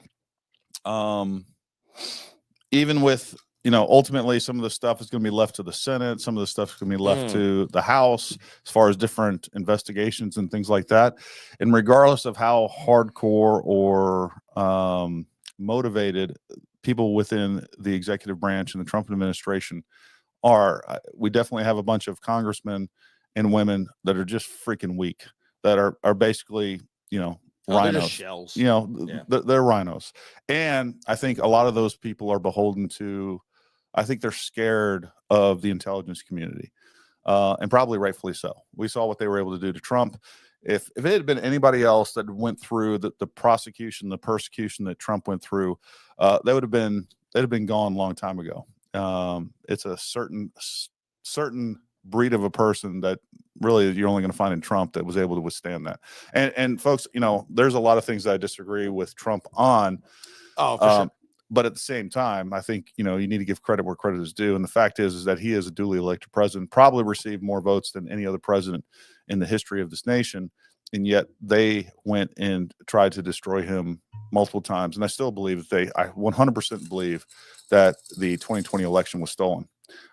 B: Even with, ultimately some of the stuff is going to be left to the Senate. Some of the stuff is going to be left to the House as far as different investigations and things like that. And regardless of how hardcore or motivated people within the executive branch and the Trump administration are, we definitely have a bunch of congressmen and women that are just freaking weak, that are basically, rhinos.
C: Shells.
B: They're rhinos. And I think a lot of those people are beholden to, I think they're scared of the intelligence community, and probably rightfully so. We saw what they were able to do to Trump. If it had been anybody else that went through the prosecution, the persecution that Trump went through, they'd have been gone a long time ago. It's a certain breed of a person that really you're only going to find in Trump that was able to withstand that. And folks, there's a lot of things that I disagree with Trump on.
C: Oh, for sure.
B: But at the same time, I think, you need to give credit where credit is due. And the fact is that he is a duly elected president, probably received more votes than any other president in the history of this nation. And yet they went and tried to destroy him multiple times. And I still believe that I 100% believe that the 2020 election was stolen.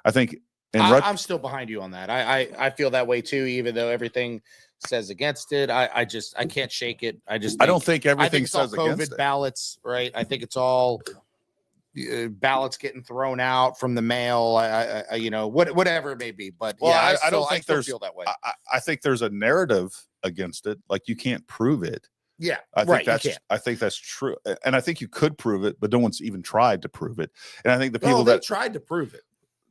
B: I think
C: I'm still behind you on that. I feel that way too, even though everything says against it. I can't shake it. I don't think everything says against it. Ballots, right? I think it's all ballots getting thrown out from the mail. Whatever it may be. But I don't think there's feel that way.
B: I think there's a narrative against it. Like you can't prove it.
C: Yeah,
B: I think that's true, and I think you could prove it, but no one's even tried to prove it. And I think the people that
C: tried to prove it.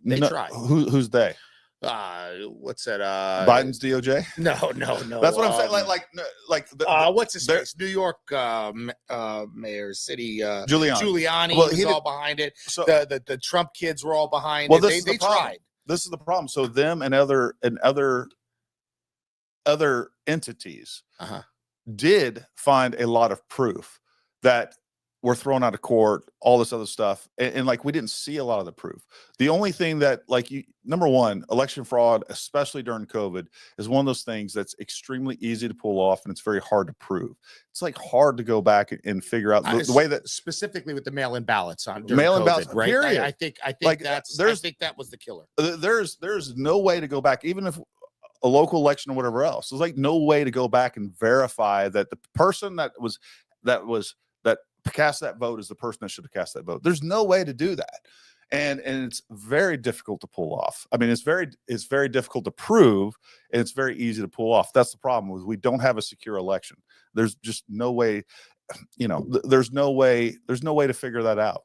C: They tried.
B: Who's they?
C: What's that?
B: Biden's DOJ?
C: No.
B: That's what I'm saying.
C: What's his face? New York mayor, city
B: Giuliani.
C: Well, was all behind it. So the Trump kids were all behind it. They tried.
B: This is the problem. So them and other entities did find a lot of proof that were thrown out of court, all this other stuff. And like, we didn't see a lot of the proof. The only thing that number one, election fraud, especially during COVID, is one of those things that's extremely easy to pull off. And it's very hard to prove. It's like hard to go back and figure out the way that
C: specifically with the mail-in ballots on
B: mail-in ballots,
C: right?
B: Period.
C: I think that was the killer.
B: There's no way to go back, even if a local election or whatever else. There's like no way to go back and verify that the person that cast that vote is the person that should have cast that vote. There's no way to do that. And it's very difficult to pull off. I mean, it's very difficult to prove, and it's very easy to pull off. That's the problem, is we don't have a secure election. There's just no way, there's no way to figure that out.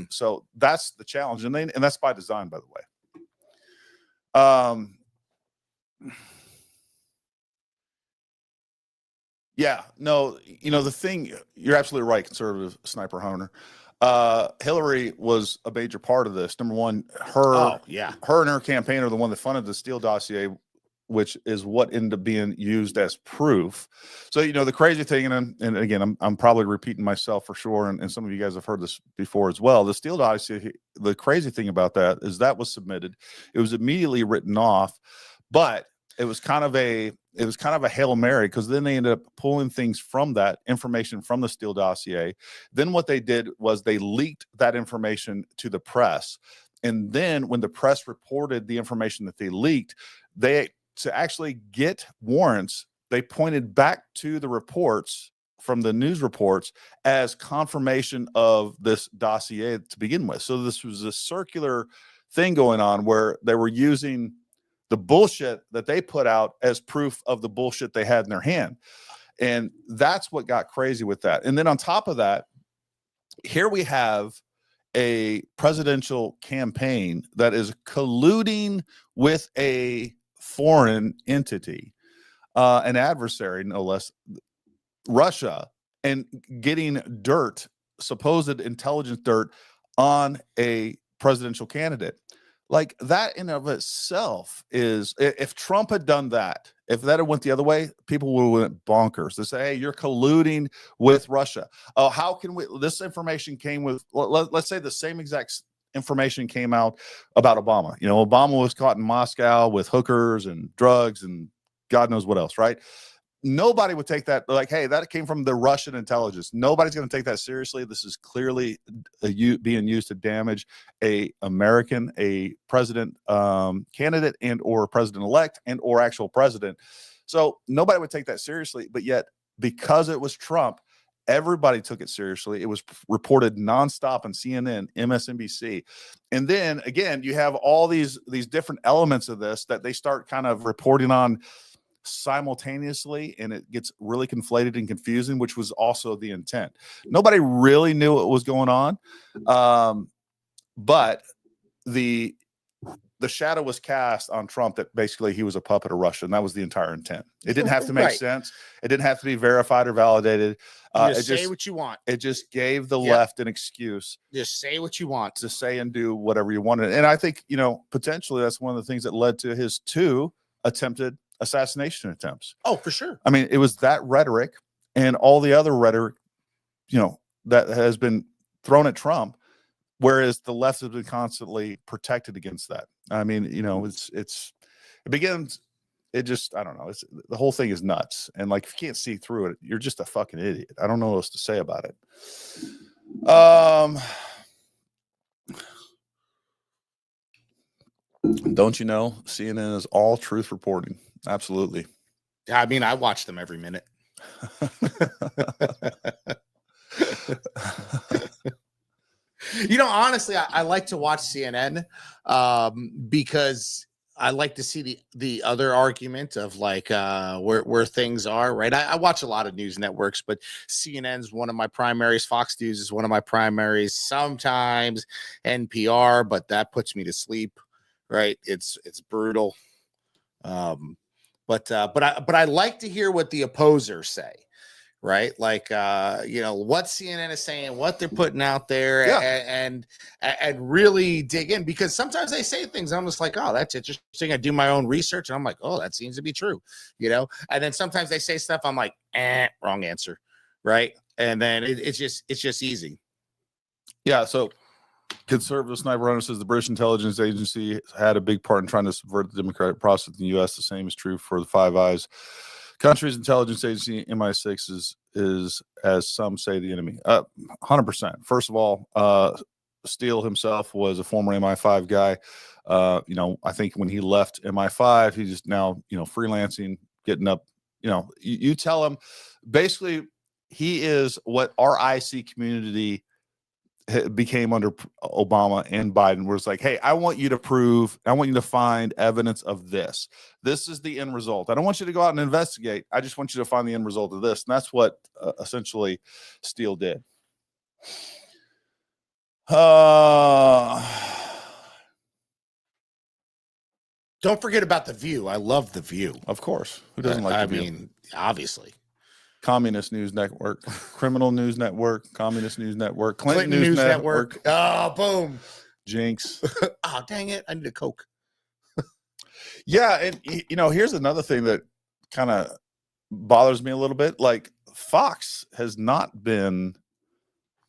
B: So that's the challenge. And that's by design, by the way. Yeah, no, the thing, you're absolutely right, conservative sniper hunter. Hillary was a major part of this. Number one, her and her campaign are the one that funded the Steele dossier, which is what ended up being used as proof. So, the crazy thing, and again, I'm probably repeating myself for sure, and some of you guys have heard this before as well. The Steele dossier, the crazy thing about that is that was submitted. It was immediately written off, but it was kind of a Hail Mary, because then they ended up pulling things from that information from the Steele dossier. Then what they did was they leaked that information to the press. And then when the press reported the information that they leaked, to actually get warrants, they pointed back to the reports from the news reports as confirmation of this dossier to begin with. So this was a circular thing going on where they were using the bullshit that they put out as proof of the bullshit they had in their hand. And that's what got crazy with that. And then on top of that, here we have a presidential campaign that is colluding with a foreign entity, an adversary, no less, Russia, and getting dirt, supposed intelligence dirt, on a presidential candidate. Like, that in of itself is, if Trump had done that, if that had went the other way, people would have went bonkers. They say, hey, you're colluding with Russia. Oh, how can we, this information came with, let's say the same exact information came out about Obama. Obama was caught in Moscow with hookers and drugs and God knows what else, right? nobody would take that like, hey, that came from the Russian intelligence. Nobody's going to take that seriously. This is clearly being used to damage a president candidate and or president-elect and or actual president. So nobody would take that seriously. But yet, because it was Trump, everybody took it seriously. It was reported nonstop on CNN, MSNBC. And then again, you have all these different elements of this that they start kind of reporting on simultaneously, and it gets really conflated and confusing, which was also the intent. Nobody really knew what was going on, but the shadow was cast on Trump that basically he was a puppet of Russia, and that was the entire intent. It didn't have to make sense. It didn't have to be verified or validated.
C: Just say what you want.
B: It just gave the left an excuse.
C: Just say what you want.
B: To say and do whatever you wanted. And I think, potentially that's one of the things that led to his 2 attempted assassination attempts.
C: Oh, for sure.
B: I mean, it was that rhetoric and all the other rhetoric, that has been thrown at Trump, whereas the left has been constantly protected against that. I mean, it begins, I don't know. The whole thing is nuts. And like, if you can't see through it, you're just a fucking idiot. I don't know what else to say about it. Don't you know, CNN is all truth reporting. Absolutely.
C: I mean, I watch them every minute. Honestly, I like to watch CNN because I like to see the other argument of like where things are, right? I watch a lot of news networks, but CNN's one of my primaries. Fox News is one of my primaries. Sometimes NPR, but that puts me to sleep, right? It's brutal. But I like to hear what the opposers say, right? Like, what CNN is saying, what they're putting out there, and really dig in, because sometimes they say things I'm just like, oh, that's interesting. I do my own research and I'm like, oh, that seems to be true, and then sometimes they say stuff I'm like, wrong answer, right? And then it's just easy.
B: Yeah. So conservative sniper hunter says the British intelligence agency had a big part in trying to subvert the democratic process in the U.S. The same is true for the Five Eyes country's intelligence agency. MI6 is as some say the enemy. 100%. First of all, Steele himself was a former MI5 guy. I think when he left MI5, he's just now freelancing, getting up. You tell him basically he is what our IC community became under Obama and Biden, where it's like, hey, I want you to find evidence of this. This is the end result. I don't want you to go out and investigate. I just want you to find the end result of this. And that's what essentially Steele did.
C: Don't forget about The View. I love The View.
B: Of course. Who doesn't like The View?
C: I mean, obviously.
B: Communist News Network, Criminal News Network, Communist News Network, Clinton
C: News Network. Oh, boom.
B: Jinx.
C: Oh, dang it. I need a Coke.
B: Yeah. And, here's another thing that kind of bothers me a little bit. Like, Fox has not been,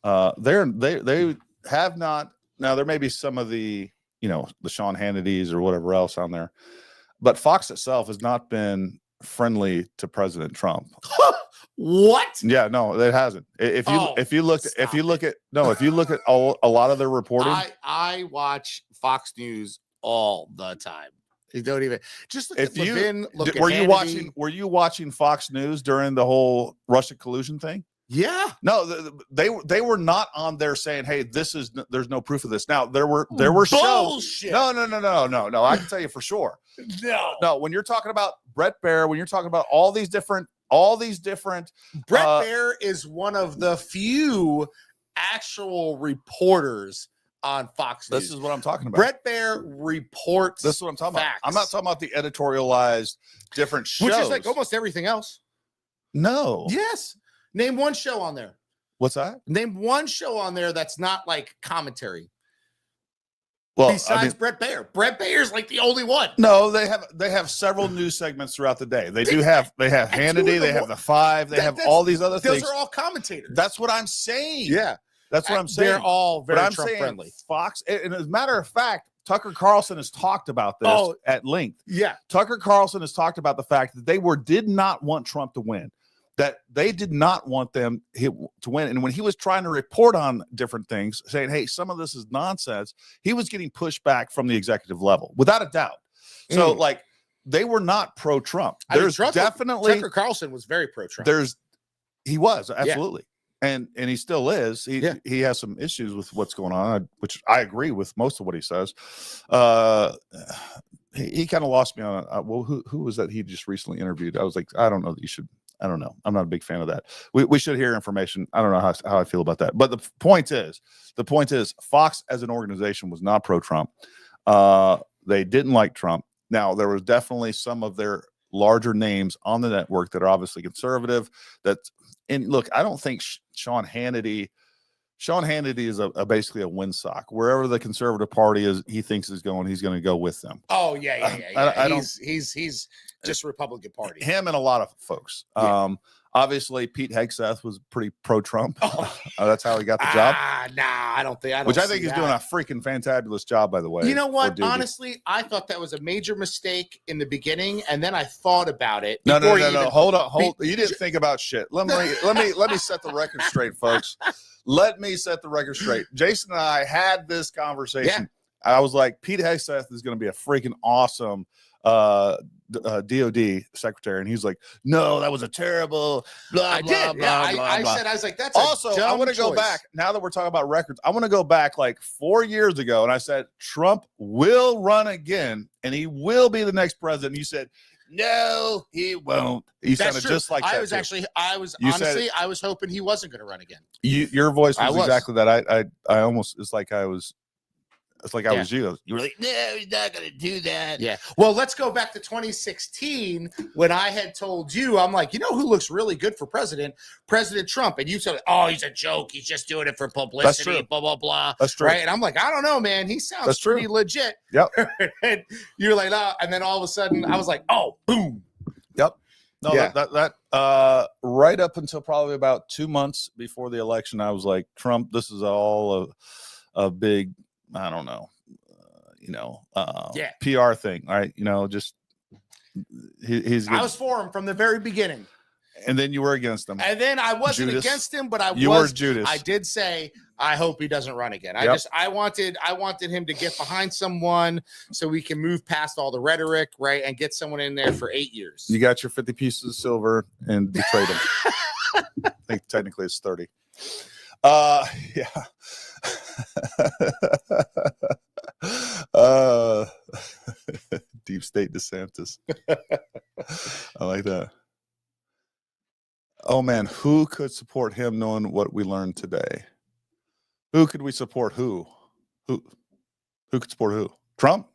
B: they have not. Now, there may be some of the, the Sean Hannitys or whatever else on there, but Fox itself has not been friendly to President Trump.
C: What?
B: Yeah, no, it hasn't. If you look at a lot of their reporting,
C: I watch Fox News all the time. You don't even just look at Levin.
B: Were you watching Fox News during the whole Russian collusion thing?
C: Yeah.
B: No, they were not on there saying, "Hey, there's no proof of this." Now there were
C: Bullshit.
B: shows. No. I can tell you for sure. No. When you're talking about Brett Baer, when you're talking about all these different.
C: Brett Baer is one of the few actual reporters on Fox News.
B: This is what I'm talking about.
C: Brett Baer reports.
B: This is what I'm talking
C: facts.
B: about. I'm not talking about the editorialized different shows,
C: which is like almost everything else.
B: No.
C: Yes. Name one show on there.
B: What's that?
C: Name one show on there that's not like commentary.
B: Well,
C: besides Brett Baer. Brett Baer's like the only one.
B: No, they have several news segments throughout the day. They have Hannity, they have the Five, they have all these other things.
C: Those are all commentators.
B: That's what I'm saying.
C: Yeah.
B: That's what I'm saying.
C: They're all very Trump
B: saying
C: friendly.
B: Fox, and as a matter of fact, Tucker Carlson has talked about this at length.
C: Yeah.
B: Tucker Carlson has talked about the fact that they did not want Trump to win, that they did not want them to win. And when he was trying to report on different things, saying, hey, some of this is nonsense, he was getting pushed back from the executive level, without a doubt. So, like, they were not pro-Trump. There's definitely
C: Tucker Carlson was very pro-Trump.
B: He was absolutely, and he still is. He has some issues with what's going on, which I agree with most of what he says. He kind of lost me on. Well, who was that he just recently interviewed? I was like, I don't know that you should. I don't know. I'm not a big fan of that. We should hear information. I don't know how I feel about that. But the point is, Fox as an organization was not pro-Trump. They didn't like Trump. Now, there was definitely some of their larger names on the network that are obviously conservative. And look, I don't think Sean Hannity is basically a windsock. Wherever the conservative party is, he thinks is going, he's going to go with them.
C: Oh yeah. He's just Republican Party.
B: Him and a lot of folks.
C: Yeah.
B: Obviously, Pete Hegseth was pretty pro-Trump. That's how he got the job.
C: I don't think.
B: Which I think he's doing a freaking fantabulous job, by the way.
C: You know what? Honestly, I thought that was a major mistake in the beginning, and then I thought about it.
B: No. Hold on. You didn't think about shit. Let me set the record straight, folks. Let me set the record straight. Jason and I had this conversation. Yeah. I was like, Pete Hegseth is going to be a freaking awesome DOD secretary, and he's like, no, that was a terrible blah blah blah.
C: I was like, that's
B: also I want to go back now that we're talking about records. I want to go back like 4 years ago, and I said Trump will run again, and he will be the next president. You said no, he won't. You sounded just like that.
C: I was hoping he wasn't going to run again.
B: Your voice was exactly that. I almost it's like I was you. You were like, no, he's not going to do that.
C: Yeah. Well, let's go back to 2016 when I had told you, I'm like, you know who looks really good for president? President Trump. And you said, oh, he's a joke. He's just doing it for publicity, blah, blah, blah.
B: That's true.
C: Right. And I'm like, I don't know, man. He sounds pretty legit.
B: Yep.
C: And you're like, oh. And then all of a sudden I was like, oh, boom.
B: Yep. No, that right up until probably about 2 months before the election, I was like, Trump, this is all a big, I don't know, PR thing, right? Just he's.
C: I was for him from the very beginning,
B: and then you were against him,
C: and then I wasn't against him, but
B: you were Judas.
C: I did say I hope he doesn't run again. I wanted him to get behind someone so we can move past all the rhetoric, right, and get someone in there for 8 years.
B: You got your 50 pieces of silver and betrayed him. I think technically it's 30. Yeah. Deep state DeSantis. I like that. Oh man, who could support him knowing what we learned today? Who could we support? Who could support who? Trump?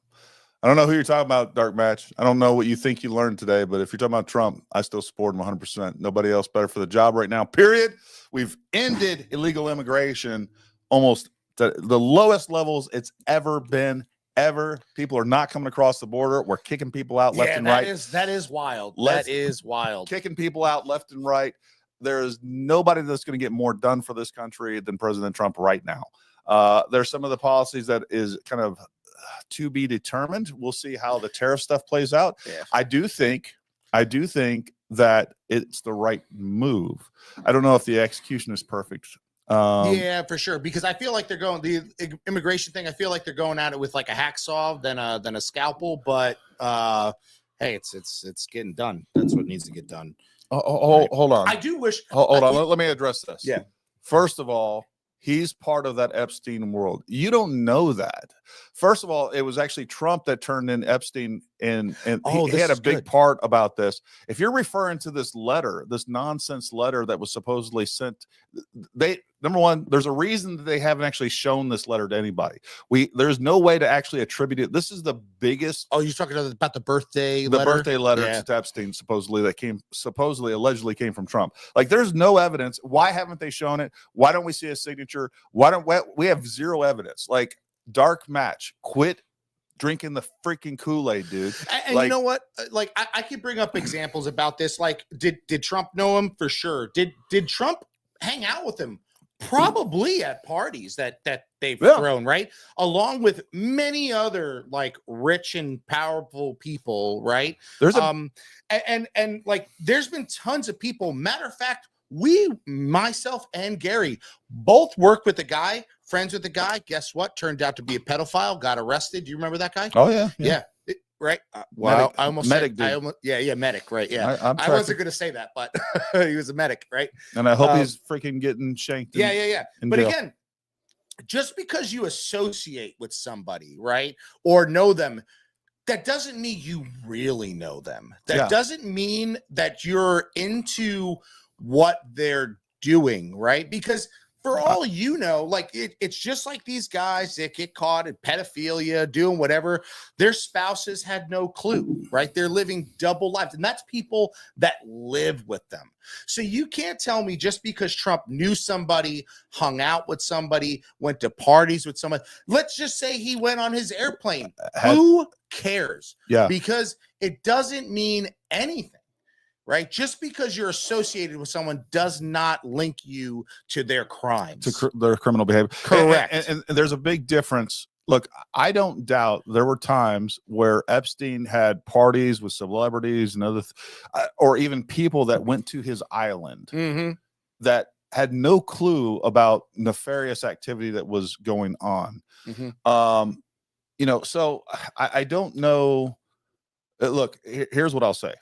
B: I don't know who you're talking about, Dark Match. I don't know what you think you learned today, but if you're talking about Trump, I still support him 100%. Nobody else better for the job right now, period. We've ended illegal immigration almost to the lowest levels it's ever been, ever. People are not coming across the border. We're kicking people out left and right.
C: That is wild. That is wild.
B: Kicking people out left and right. There is nobody that's going to get more done for this country than President Trump right now. There's some of the policies that is kind of to be determined. We'll see how the tariff stuff plays out. Yeah. I do think that it's the right move. I don't know if the execution is perfect.
C: Yeah, for sure. Because I feel like they're going the immigration thing. I feel like they're going at it with like a hacksaw than a scalpel. But hey, it's getting done. That's what needs to get done.
B: Hold on.
C: I do wish.
B: Hold on. Let me address this.
C: Yeah.
B: First of all, he's part of that Epstein world. You don't know that. First of all, it was actually Trump that turned in Epstein, and he had a big part about this. If you're referring to this letter, this nonsense letter that was supposedly sent, number one, there's a reason that they haven't actually shown this letter to anybody. There's no way to actually attribute it. This is the biggest.
C: Oh, you're talking about the birthday letter? The
B: birthday letter to Epstein, allegedly came from Trump. Like, there's no evidence. Why haven't they shown it? Why don't we see a signature? We have zero evidence? Like, Dark Match, quit drinking the freaking Kool-Aid, dude.
C: And you know what? Like, I could bring up examples about this. Like, did Trump know him? For sure. Did Trump hang out with him? probably at parties that they've
B: Yeah.
C: thrown, right? Along with many other like rich and powerful people, right?
B: There's a
C: And like there's been tons of people. Matter of fact, myself and Gary both work with the guy, friends with the guy. Guess what? Turned out to be a pedophile, got arrested. Do you remember that guy?
B: oh yeah.
C: Yeah. Right.
B: Wow.
C: Well, I almost
B: Medic
C: said,
B: dude.
C: medic, right? Yeah.
B: I'm
C: I wasn't going to say that, but he was a medic, right?
B: and I hope he's freaking getting shanked.
C: Yeah.
B: in
C: But
B: jail.
C: again, just because you associate with somebody, right, or know them, that doesn't mean you really know them. That
B: Yeah.
C: doesn't mean that you're into what they're doing, right? Because for all you know, like it's just like these guys that get caught in pedophilia, doing whatever. Their spouses had no clue, right? They're living double lives, and that's people that live with them. So you can't tell me just because Trump knew somebody, hung out with somebody, went to parties with somebody. Let's just say he went on his airplane. Who cares?
B: Yeah.
C: Because it doesn't mean anything. Right? Just because you're associated with someone does not link you to their crimes.
B: To their criminal behavior.
C: Correct.
B: And there's a big difference. Look, I don't doubt there were times where Epstein had parties with celebrities and other, or even people that went to his island
C: Mm-hmm.
B: that had no clue about nefarious activity that was going on.
C: Mm-hmm.
B: You know, so I don't know. Look, here's what I'll say.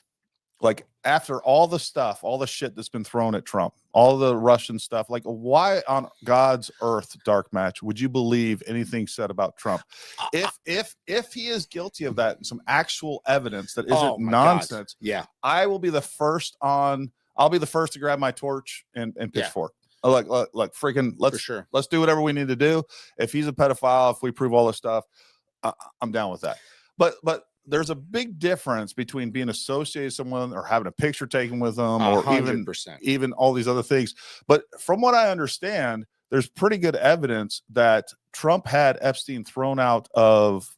B: Like after all the stuff, all the shit that's been thrown at Trump, all the Russian stuff, like why on God's earth, Dark Match, would you believe anything said about Trump? If he is guilty of that and some actual evidence that isn't nonsense,
C: yeah,
B: I will be the first I'll be the first to grab my torch and pitchfork. Look, freaking let's do whatever we need to do. If he's a pedophile, if we prove all this stuff, I'm down with that. But there's a big difference between being associated with someone or having a picture taken with them or
C: 100%.
B: even all these other things. But from what I understand, there's pretty good evidence that Trump had Epstein thrown out of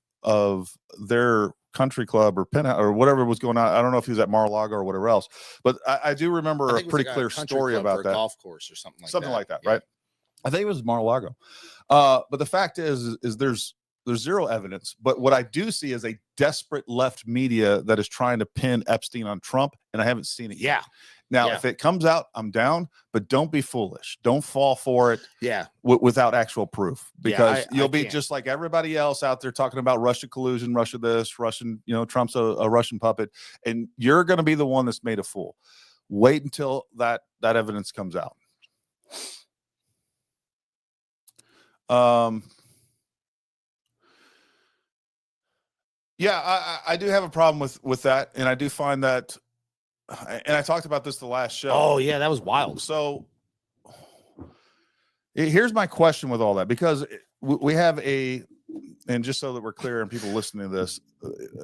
B: their country club or penthouse or whatever was going on. I don't know if he was at Mar-a-Lago or whatever else, but I do remember a pretty clear story about that.
C: Golf course or something like that.
B: Right? I think it was Mar-a-Lago. But the fact is there's zero evidence, but what I do see is a desperate left media that is trying to pin Epstein on Trump, and I haven't seen it yet. Now, if it comes out, I'm down, but don't be foolish. Don't fall for it without actual proof, because you'll be just like everybody else out there talking about Russian collusion, Russia this, Russian, Trump's a Russian puppet, and you're going to be the one that's made a fool. Wait until that evidence comes out. Yeah, I do have a problem with that, and I do find that, and I talked about this the last show.
C: Oh yeah, that was wild.
B: So here's my question with all that, because we have and just so that we're clear and people listening to this,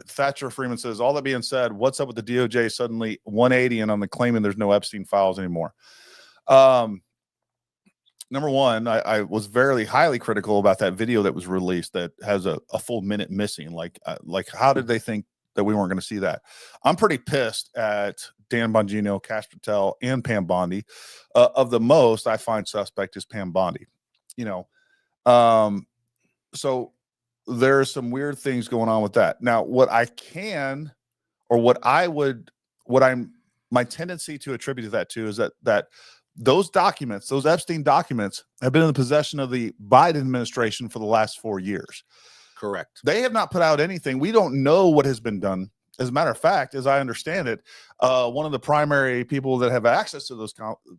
B: Thatcher Freeman says, all that being said, what's up with the DOJ suddenly 180 and on the claiming there's no Epstein files anymore? Number one, I was very highly critical about that video that was released that has a full minute missing. Like how did they think that we weren't going to see that? I'm pretty pissed at Dan Bongino, Cash Patel, and Pam Bondi. Of the most, I find suspect is Pam Bondi. So there's some weird things going on with that. Now, my tendency to attribute that to is that those documents, those Epstein documents, have been in the possession of the Biden administration for the last 4 years.
C: Correct.
B: They have not put out anything. We don't know what has been done. As a matter of fact, as I understand it, one of the primary people that have access to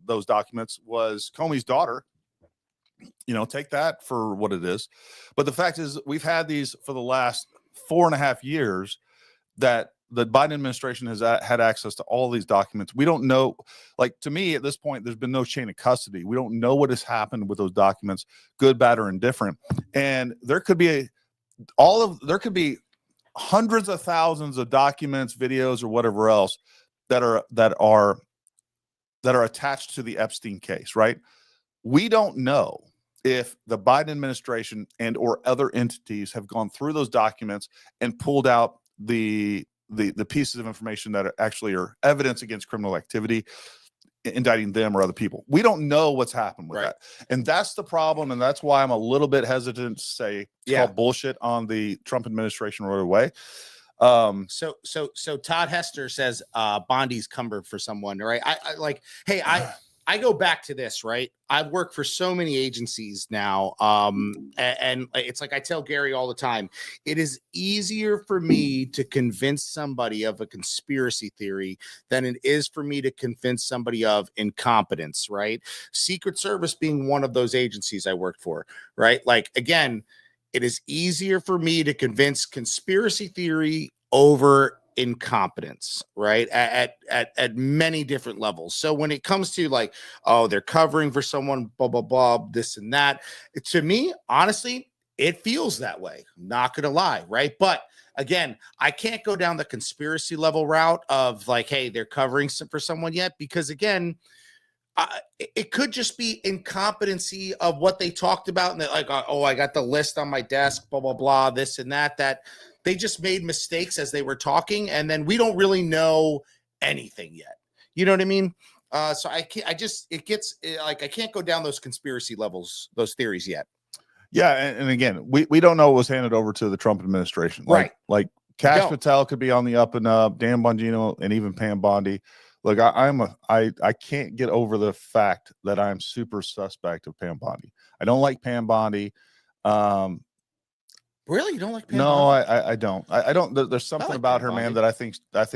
B: those documents was Comey's daughter. Take that for what it is. But the fact is, we've had these for the last 4.5 years that the Biden administration has had access to all these documents. We don't know, to me at this point, there's been no chain of custody. We don't know what has happened with those documents, good, bad, or indifferent. And there could be hundreds of thousands of documents, videos, or whatever else that are attached to the Epstein case, right? We don't know if the Biden administration and or other entities have gone through those documents and pulled out the pieces of information that actually are evidence against criminal activity. indicting them or other people. We don't know what's happened with that. And that's the problem. And that's why I'm a little bit hesitant to say it's called bullshit on the Trump administration right away.
C: So Todd Hester says Bondi's cumbered for someone, right? I go back to this, right? I've worked for so many agencies now. And it's like I tell Gary all the time, it is easier for me to convince somebody of a conspiracy theory than it is for me to convince somebody of incompetence, right? Secret Service being one of those agencies I worked for, right? Like, again, it is easier for me to convince conspiracy theory over incompetence, right? At many different levels. So when it comes to like, oh, they're covering for someone, blah, blah, blah, this and that, to me, honestly, it feels that way. I'm not going to lie, right? But again, I can't go down the conspiracy level route of like, hey, they're covering for someone yet, because again, it could just be incompetency of what they talked about. And they're like, oh, I got the list on my desk, blah, blah, blah, this and that they just made mistakes as they were talking. And then we don't really know anything yet. You know what I mean? So I can't go down those conspiracy levels, those theories yet.
B: Yeah. And again, we don't know what was handed over to the Trump administration. Like Kash Patel could be on the up and up, Dan Bongino and even Pam Bondi. Look, I can't get over the fact that I'm super suspect of Pam Bondi. I don't like Pam Bondi.
C: Really? You don't like Pam
B: No,
C: Bondi?
B: I don't. I don't. There's something about her, man, that I think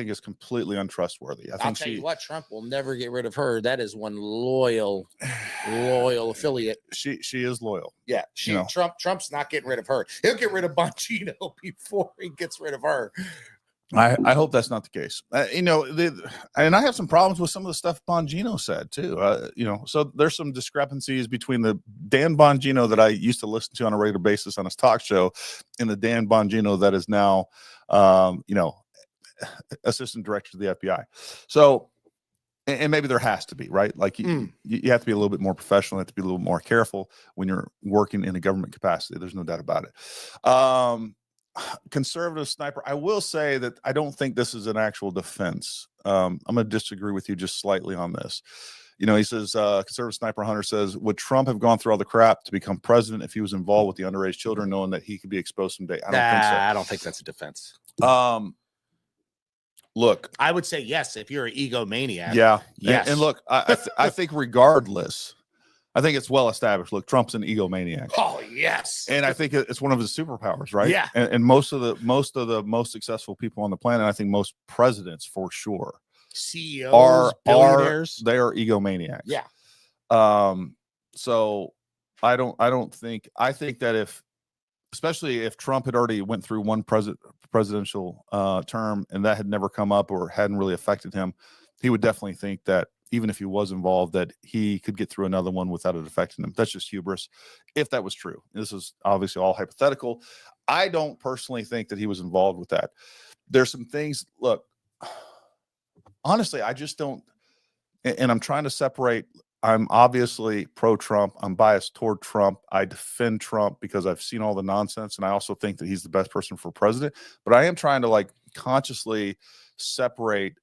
B: is completely untrustworthy.
C: I'll tell you what, Trump will never get rid of her. That is one loyal affiliate.
B: She is loyal.
C: Yeah, Trump's not getting rid of her. He'll get rid of Bongino before he gets rid of her.
B: I hope that's not the case. And I have some problems with some of the stuff Bongino said too. So there's some discrepancies between the Dan Bongino that I used to listen to on a regular basis on his talk show and the Dan Bongino that is now, assistant director of the FBI. So, and maybe there has to be, right? Like you have to be a little bit more professional. You have to be a little more careful when you're working in a government capacity. There's no doubt about it. Conservative sniper, I will say that I don't think this is an actual defense. I'm going to disagree with you just slightly on this. He says, conservative sniper hunter says, would Trump have gone through all the crap to become president if he was involved with the underage children, knowing that he could be exposed someday? I don't think so.
C: I don't think that's a defense.
B: Look,
C: I would say yes if you're an egomaniac.
B: Yeah.
C: Yes.
B: And look, I think regardless, I think it's well established. Look, Trump's an egomaniac.
C: Oh yes,
B: and I think it's one of his superpowers, right?
C: Yeah.
B: And most of the most successul people on the planet, I think most presidents for sure,
C: CEOs, billionaires,
B: they are egomaniacs.
C: Yeah.
B: So I think that especially if Trump had already went through one presidential term and that had never come up or hadn't really affected him, he would definitely think that even if he was involved, that he could get through another one without it affecting him. That's just hubris. If that was true, this is obviously all hypothetical. I don't personally think that he was involved with that. There's some things, look, honestly, I just don't, and I'm trying to separate. I'm obviously pro-Trump. I'm biased toward Trump. I defend Trump because I've seen all the nonsense, and I also think that he's the best person for president. But I am trying to consciously separate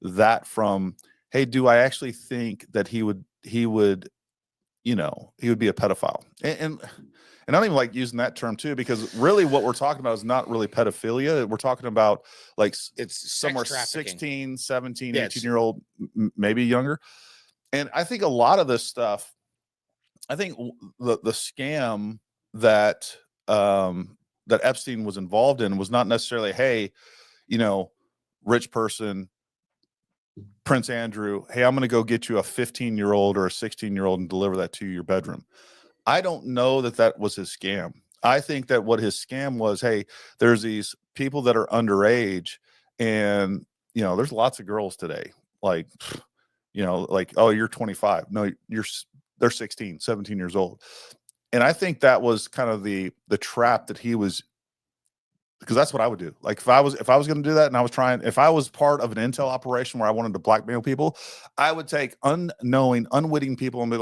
B: that from, hey, do I actually think that he would be a pedophile? And I don't even like using that term too, because really what we're talking about is not really pedophilia. We're talking about it's somewhere 16, 17, 18-year-old, maybe younger. And I think a lot of this stuff, I think the scam that Epstein was involved in was not necessarily, hey, rich person, Prince Andrew, hey, I'm going to go get you a 15-year-old or a 16-year-old and deliver that to your bedroom. I don't know that was his scam. I think that what his scam was, hey, there's these people that are underage, and there's lots of girls today, oh, you're 25. No, they're 16, 17 years old. And I think that was kind of the trap that he was, because that's what I would do. Like if I was going to do that, and if I was part of an intel operation where I wanted to blackmail people, I would take unwitting people and be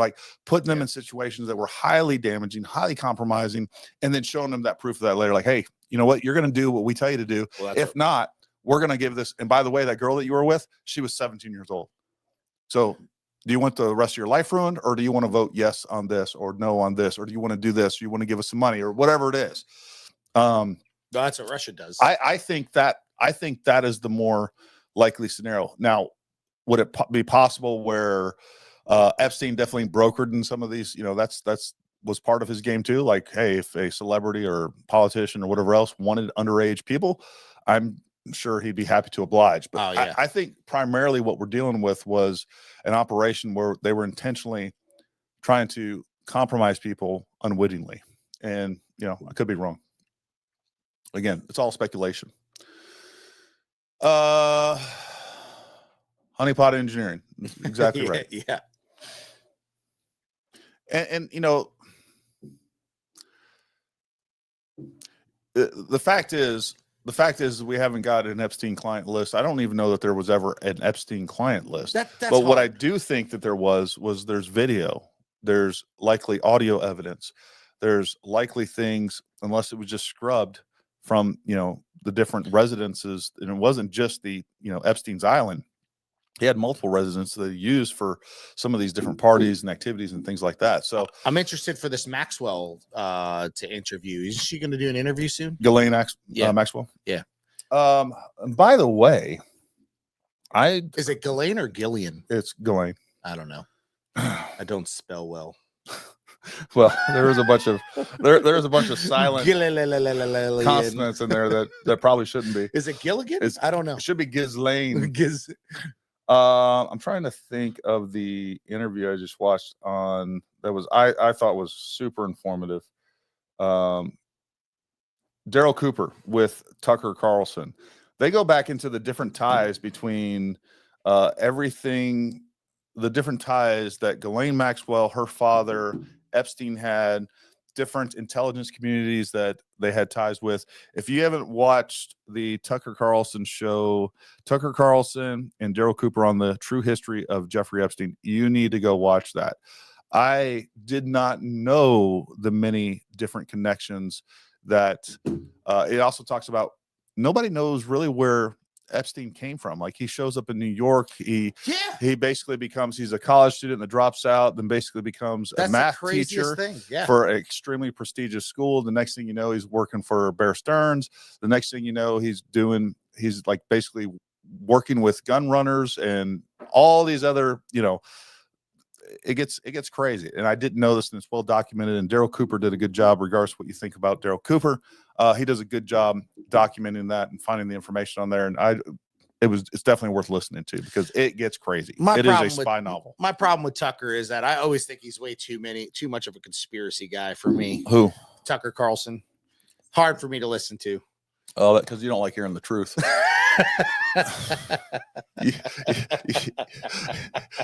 B: putting them in situations that were highly damaging, highly compromising, and then showing them that proof of that later. Like, hey, you know what? You're going to do what we tell you to do. Well, if not, we're going to give this. And by the way, that girl that you were with, she was 17 years old. So Do you want the rest of your life ruined, or do you want to vote yes on this or no on this, or do you want to do this? Or you want to give us some money or whatever it is?
C: That's what Russia does.
B: I think that is the more likely scenario. Now, would it be possible where Epstein definitely brokered in some of these? That's was part of his game too. Like, hey, if a celebrity or politician or whatever else wanted underage people, I'm sure he'd be happy to oblige. But I think primarily what we're dealing with was an operation where they were intentionally trying to compromise people unwittingly. And, I could be wrong. Again, it's all speculation. Honeypot engineering. Exactly right.
C: Yeah.
B: And the fact is we haven't got an Epstein client list. I don't even know that there was ever an Epstein client list. But what I do think that there was there's video, there's likely audio evidence, there's likely things, unless it was just scrubbed from the different residences, and it wasn't just the Epstein's island. He had multiple residences that he used for some of these different parties and activities and things like that. So
C: I'm interested for this Maxwell to interview. Is she going to do an interview soon?
B: Ghislaine Maxwell?
C: Yeah.
B: And by the way,
C: is it Ghislaine or Gillian?
B: It's Ghislaine.
C: I don't know. I don't spell well.
B: Well, there is a bunch of silent consonants in there that probably shouldn't be.
C: Is it Gilligan? I don't know.
B: It should be Ghislaine. I'm trying to think of the interview I just watched on that was I thought was super informative. Daryl Cooper with Tucker Carlson. They go back into the different ties between everything, the different ties that Ghislaine Maxwell, her father, Epstein had, different intelligence communities that they had ties with. If you haven't watched the Tucker Carlson show, Tucker Carlson and Daryl Cooper on the true history of Jeffrey Epstein, you need to go watch that. I did not know the many different connections that it also talks about. Nobody knows really where Epstein came from. Like, he shows up in New York. He basically he's a college student that drops out, then basically becomes a math teacher for an extremely prestigious school. The next thing you know, he's working for Bear Stearns. The next thing you know, he's like basically working with gun runners and all these other, it gets crazy. And I didn't know this, and it's well documented. And Daryl Cooper did a good job, regardless of what you think about Daryl Cooper. He does a good job documenting that and finding the information on there. And it's definitely worth listening to, because it gets crazy. It is a spy novel.
C: My problem with Tucker is that I always think he's too much of a conspiracy guy for me.
B: Who?
C: Tucker Carlson. Hard for me to listen to.
B: Oh, because you don't like hearing the truth.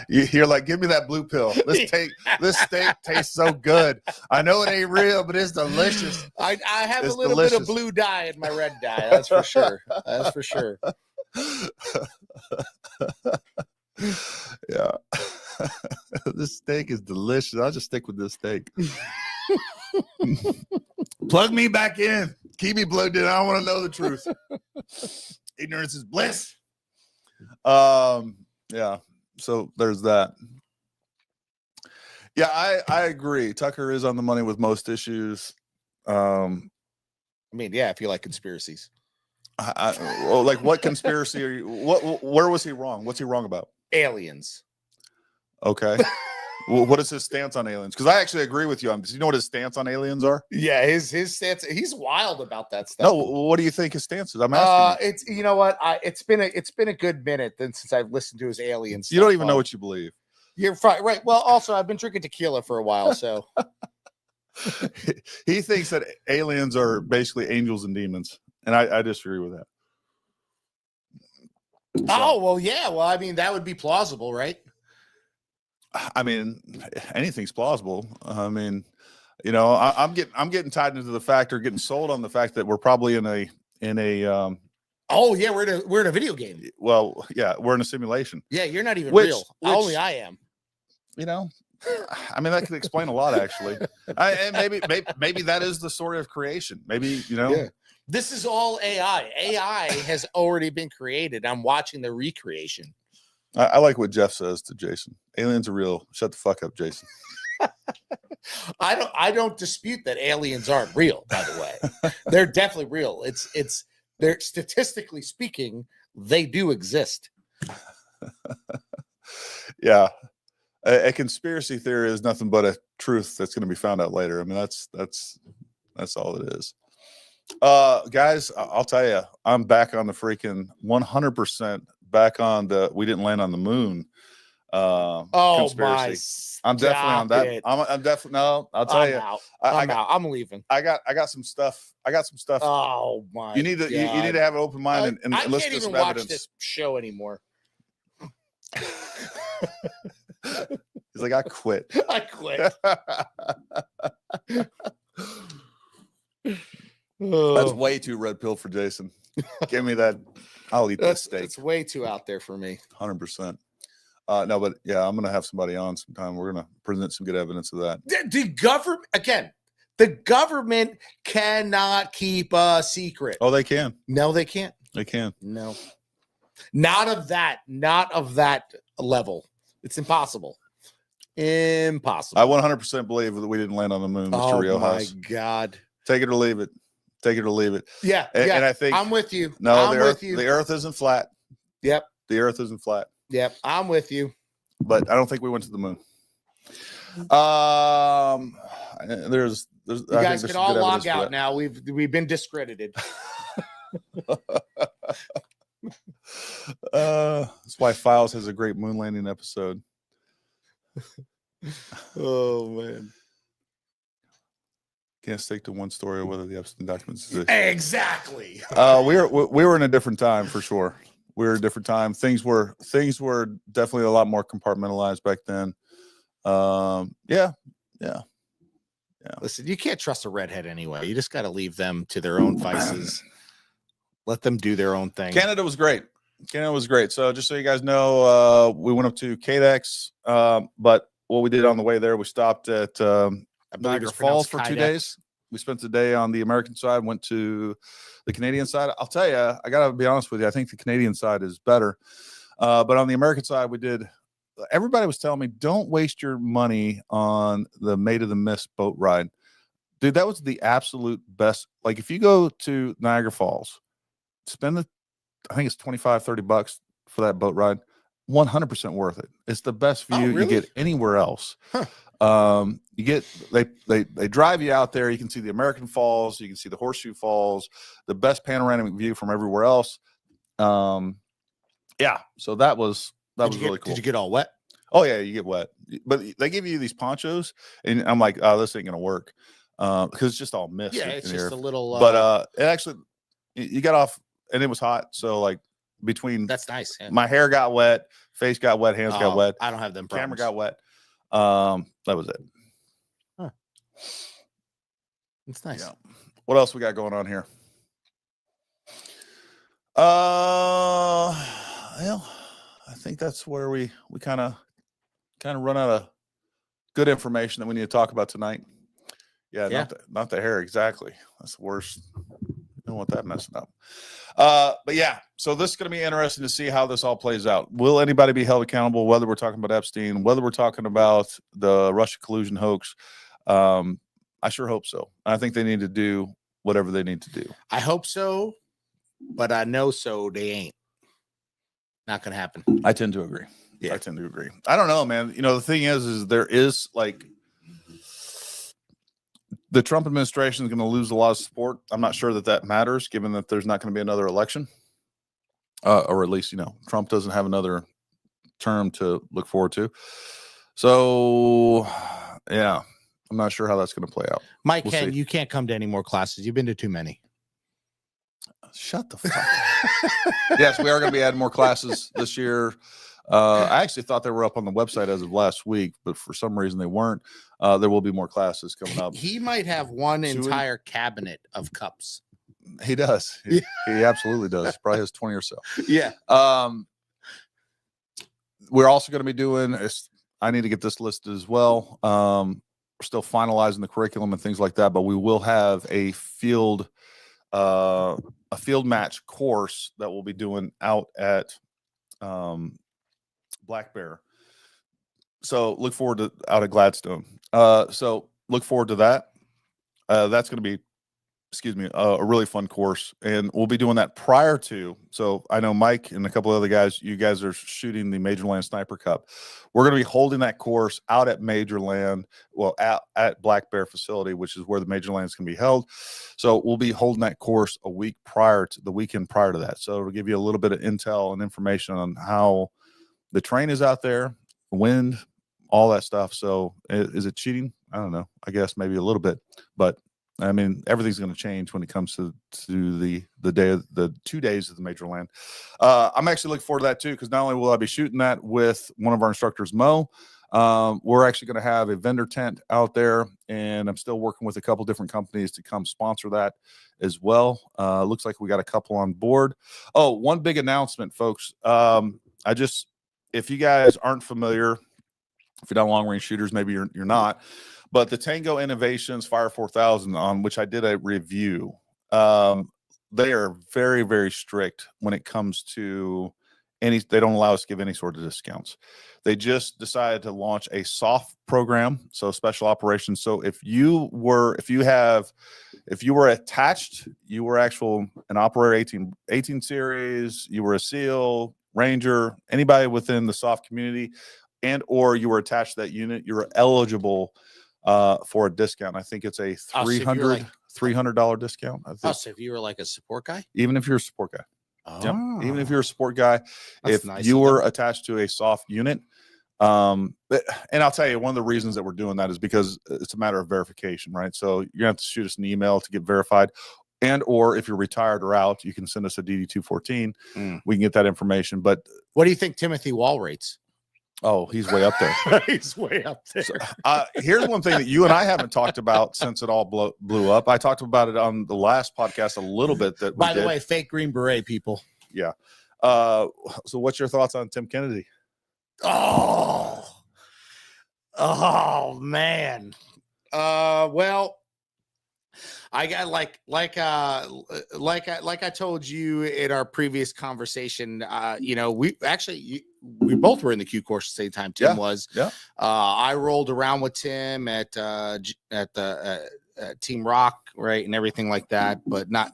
B: You're like, give me that blue pill. This steak tastes so good. I know it ain't real, but it's delicious.
C: I have a little bit of blue dye in my red dye. That's for sure. That's for sure.
B: Yeah. This steak is delicious. I'll just stick with this steak. Plug me back in. Keep me plugged in. I don't want to know the truth. Ignorance is bliss. Yeah. So there's that. Yeah, I agree. Tucker is on the money with most issues.
C: If you like conspiracies.
B: Well, like, what conspiracy are you? Where was he wrong? What's he wrong about?
C: Aliens.
B: Okay. Well, what is his stance on aliens? Because I actually agree with you on this. You know what his stance on aliens are?
C: Yeah, his stance. He's wild about that stuff.
B: No, what do you think his stance is? I'm asking.
C: It's it's been a good minute since I've listened to his aliens.
B: You don't even know what you believe.
C: You're right. Well, also, I've been drinking tequila for a while, so
B: he thinks that aliens are basically angels and demons, and I disagree with that.
C: So. Oh well, yeah. Well, that would be plausible, right?
B: Anything's plausible. I'm getting tied into the fact, or getting sold on the fact, that we're probably in a
C: oh yeah, we're in a video game.
B: Well, yeah, we're in a simulation.
C: Yeah, you're not even real. Only I am.
B: That could explain a lot, actually. And maybe that is the story of creation. Maybe
C: Yeah. This is all AI. AI has already been created. I'm watching the recreation.
B: I like what Jeff says to Jason. Aliens are real. Shut the fuck up, Jason.
C: I don't dispute that aliens aren't real, by the way. They're definitely real. They're statistically speaking, they do exist.
B: Yeah. A conspiracy theory is nothing but a truth that's going to be found out later. I mean, that's all it is. Guys, I'll tell you, I'm back on the freaking 100% back on the we didn't land on the moon. Conspiracy. I'm definitely on that. I'm definitely no. I'll tell you,
C: out. I'm out. I'm leaving.
B: I got some stuff.
C: Oh my!
B: You need to have an open mind and
C: I
B: listen
C: can't
B: to
C: even
B: some
C: watch
B: evidence.
C: this show anymore.
B: He's like, I quit.
C: I quit.
B: That's way too red pill for Jason. Give me that. I'll eat that steak.
C: It's way too out there for me.
B: 100%. No, but yeah, I'm gonna have somebody on sometime. We're gonna present some good evidence of that.
C: The government cannot keep a secret.
B: Oh, they can.
C: No, they can't.
B: They can.
C: No, not of that level. It's impossible. Impossible.
B: I 100% believe that we didn't land on the moon, Mr.
C: Oh
B: Riojas.
C: my God.
B: Take it or leave it. Take it or leave it.
C: Yeah,
B: and I think
C: I'm with you.
B: No,
C: I'm with
B: the Earth isn't flat.
C: Yep.
B: The Earth isn't flat.
C: Yep. I'm with you.
B: But I don't think we went to the moon. There's
C: you guys can all log out now. We've been discredited.
B: That's why Files has a great moon landing episode.
C: Oh man.
B: Can't stick to one story or whether the Epstein documents exist.
C: Exactly.
B: We were in a different time for sure. We were a different time. Things were definitely a lot more compartmentalized back then. Yeah.
C: Listen, you can't trust a redhead anyway. You just got to leave them to their own vices. Let them do their own thing.
B: Canada was great. So just so you guys know, we went up to KDEX, but what we did on the way there, we stopped at Niagara Falls for 2 days. We spent the day on the American side, went to the Canadian side. I'll tell you, I got to be honest with you. I think the Canadian side is better. But on the American side, everybody was telling me, don't waste your money on the Maid of the Mist boat ride. Dude, that was the absolute best. Like if you go to Niagara Falls, I think it's $25-$30 for that boat ride. 100% worth it. It's the best view you get anywhere else. Huh. They drive you out there. You can see the American Falls. You can see the Horseshoe Falls, the best panoramic view from everywhere else. Yeah. So that was really cool.
C: Did you get all wet?
B: Oh yeah, you get wet, but they give you these ponchos, and I'm like, oh, this ain't gonna work because it's just all mist.
C: Yeah, it's just
B: here.
C: a little.
B: But it actually, you got off, and it was hot. So like between
C: that's nice. Yeah.
B: My hair got wet, face got wet, hands got wet.
C: I don't have them problems.
B: Camera got wet. That was it.
C: Huh. It's nice.
B: Yeah. What else we got going on here? Well, I think that's where we kind of run out of good information that we need to talk about tonight. Yeah. Not the hair exactly. That's the worst. Don't want that messing up. But yeah, so this is going to be interesting to see how this all plays out. Will anybody be held accountable? Whether we're talking about Epstein, whether we're talking about the Russian collusion hoax, I sure hope so. I think they need to do whatever they need to do.
C: I hope so, but I know so they ain't. Not going to happen.
B: I tend to agree.
C: Yeah,
B: I tend to agree. I don't know, man. You know, the thing is there is like the Trump administration is going to lose a lot of support. I'm not sure that matters, given that there's not going to be another election, or at least, Trump doesn't have another term to look forward to. So, yeah, I'm not sure how that's going to play out.
C: Mike, you can't come to any more classes. You've been to too many.
B: Shut the fuck up. Yes, we are going to be adding more classes this year. I actually thought they were up on the website as of last week, but for some reason they weren't. There will be more classes coming up.
C: He might have one entire cabinet of cups.
B: He does. He absolutely does. Probably has 20 or so.
C: Yeah.
B: We're also going to be doing, I need to get this listed as well. We're still finalizing the curriculum and things like that, but we will have a field match course that we'll be doing out at Black Bear. So look forward to out of Gladstone. So look forward to that. That's going to be, a really fun course, and we'll be doing that prior to. So I know Mike and a couple of other guys, you guys are shooting the Major Land Sniper Cup. We're going to be holding that course out at Major Land, well, at Black Bear facility, which is where the Major Lands can be held. So we'll be holding that course a week prior to the weekend prior to that. So it'll give you a little bit of intel and information on how the terrain is out there, wind, all that stuff. So is it cheating? I don't know. I guess maybe a little bit, but I mean, everything's going to change when it comes to the day of the 2 days of the Major Land. I'm actually looking forward to that too, because not only will I be shooting that with one of our instructors, Mo, we're actually going to have a vendor tent out there, and I'm still working with a couple different companies to come sponsor that as well. Looks like we got a couple on board. Oh, one big announcement, folks. If you guys aren't familiar, if you're not long range shooters, maybe you're not. But the Tango Innovations Fire 4000, on which I did a review, they are very, very strict when it comes to they don't allow us to give any sort of discounts. They just decided to launch a soft program, so special operations. So if you were attached, you were an operator 18 series, you were a SEAL, Ranger, anybody within the soft community, and or you were attached to that unit, you were eligible for a discount. I think it's a $300 discount. I think.
C: So if you were like a support guy,
B: even if you're a support guy, yep. Even if you're a support guy, if
C: nice
B: you were attached to a soft unit, and I'll tell you, one of the reasons that we're doing that is because it's a matter of verification, right? So you're gonna have to shoot us an email to get verified, and or if you're retired or out, you can send us a DD-214. We can get that information. But
C: what do you think Timothy Wall rates?
B: Oh, he's way up there.
C: He's way up there.
B: So, here's one thing that you and I haven't talked about since it all blew up. I talked about it on the last podcast a little bit.
C: By the way, fake Green Beret people.
B: Yeah. So what's your thoughts on Tim Kennedy?
C: Oh man. Well, I got like I told you in our previous conversation, we both were in the Q course at the same time. Tim was. Yeah. I rolled around with Tim at the Team Rock, right, and everything like that, but not.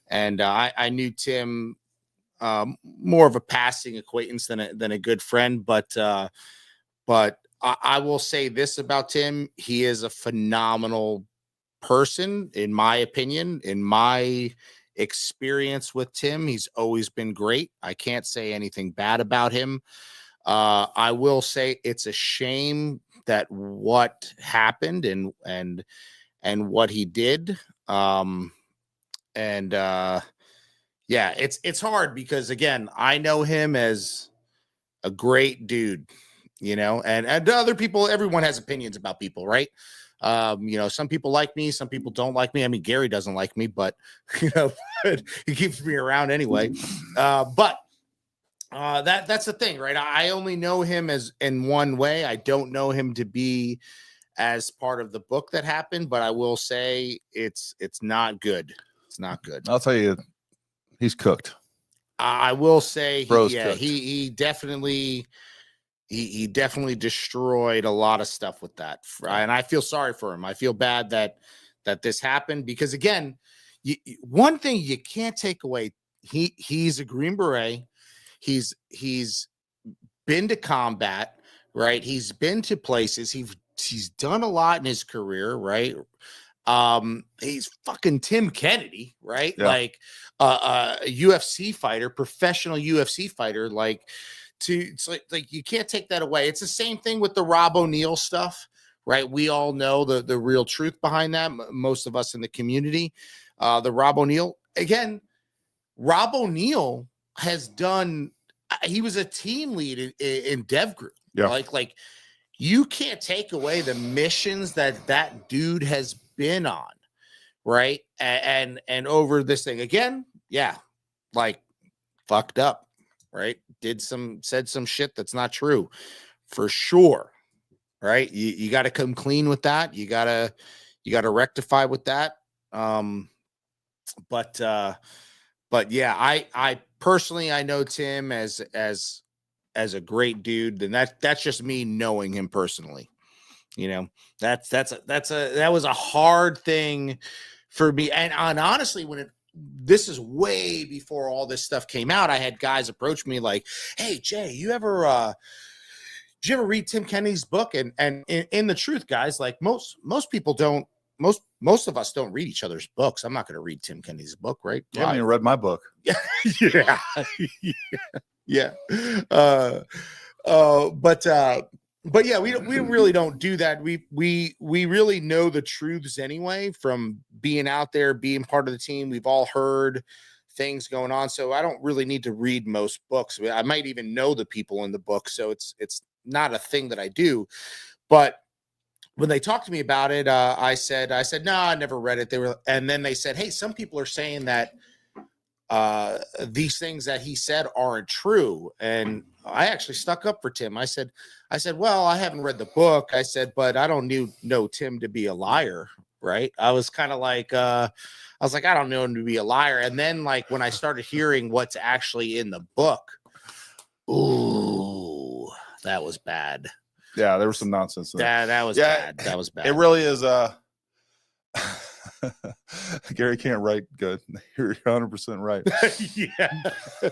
C: And I knew Tim more of a passing acquaintance than a good friend, but I will say this about Tim: he is a phenomenal person, in my opinion. In my experience with Tim, he's always been great. I can't say anything bad about him. I will say it's a shame that what happened and what he did. Yeah, it's hard because, again, I know him as a great dude, and other people, everyone has opinions about people, right? Some people like me, some people don't like me. I mean, Gary doesn't like me, but he keeps me around anyway. But that's the thing, right? I only know him as in one way. I don't know him to be as part of the book that happened, but I will say it's not good. It's not good.
B: I'll tell you, he's cooked.
C: I will say,
B: cooked.
C: he definitely. He definitely destroyed a lot of stuff with that, and I feel sorry for him. I feel bad that this happened because, again, one thing you can't take away: he's a Green Beret. He's been to combat, right? He's been to places. He's done a lot in his career, right? He's fucking Tim Kennedy, right? Yeah. Like a UFC fighter, professional UFC fighter, like. It's like you can't take that away. It's the same thing with the Rob O'Neill stuff, right? We all know the real truth behind that. Most of us in the community, the Rob O'Neill, again, Rob O'Neill has done. He was a team lead in Dev Group. Yeah. Like you can't take away the missions that dude has been on, right? And over this thing again, yeah, like fucked up, right? Said some shit that's not true, for sure, right? You got to come clean with that. You got to rectify with that. But yeah, I personally, I know Tim as as a great dude. And that's just me knowing him personally. You know, that was a hard thing for me. And honestly, this is way before all this stuff came out, I had guys approach me like, "Hey Jay, did you ever read Tim Kennedy's book?" And in the truth, guys, like most people don't, most of us don't read each other's books. I'm not going to read Tim Kennedy's book, right?
B: You haven't even read my book.
C: Yeah. Yeah. But yeah, we really don't do that. We really know the truths anyway from being out there, being part of the team. We've all heard things going on, so I don't really need to read most books. I might even know the people in the book, so it's not a thing that I do. But when they talked to me about it, I said no, I never read it. And then they said, hey, some people are saying that these things that he said aren't true. And I actually stuck up for Tim. I said, well, I haven't read the book. I said, but I don't know Tim to be a liar, right? I was kind of like, I don't know him to be a liar. And then like when I started hearing what's actually in the book, ooh, that was bad.
B: Yeah, there was some nonsense in there.
C: That was bad. That was bad.
B: It really is. Gary can't write good. You're 100% right.
C: Yeah,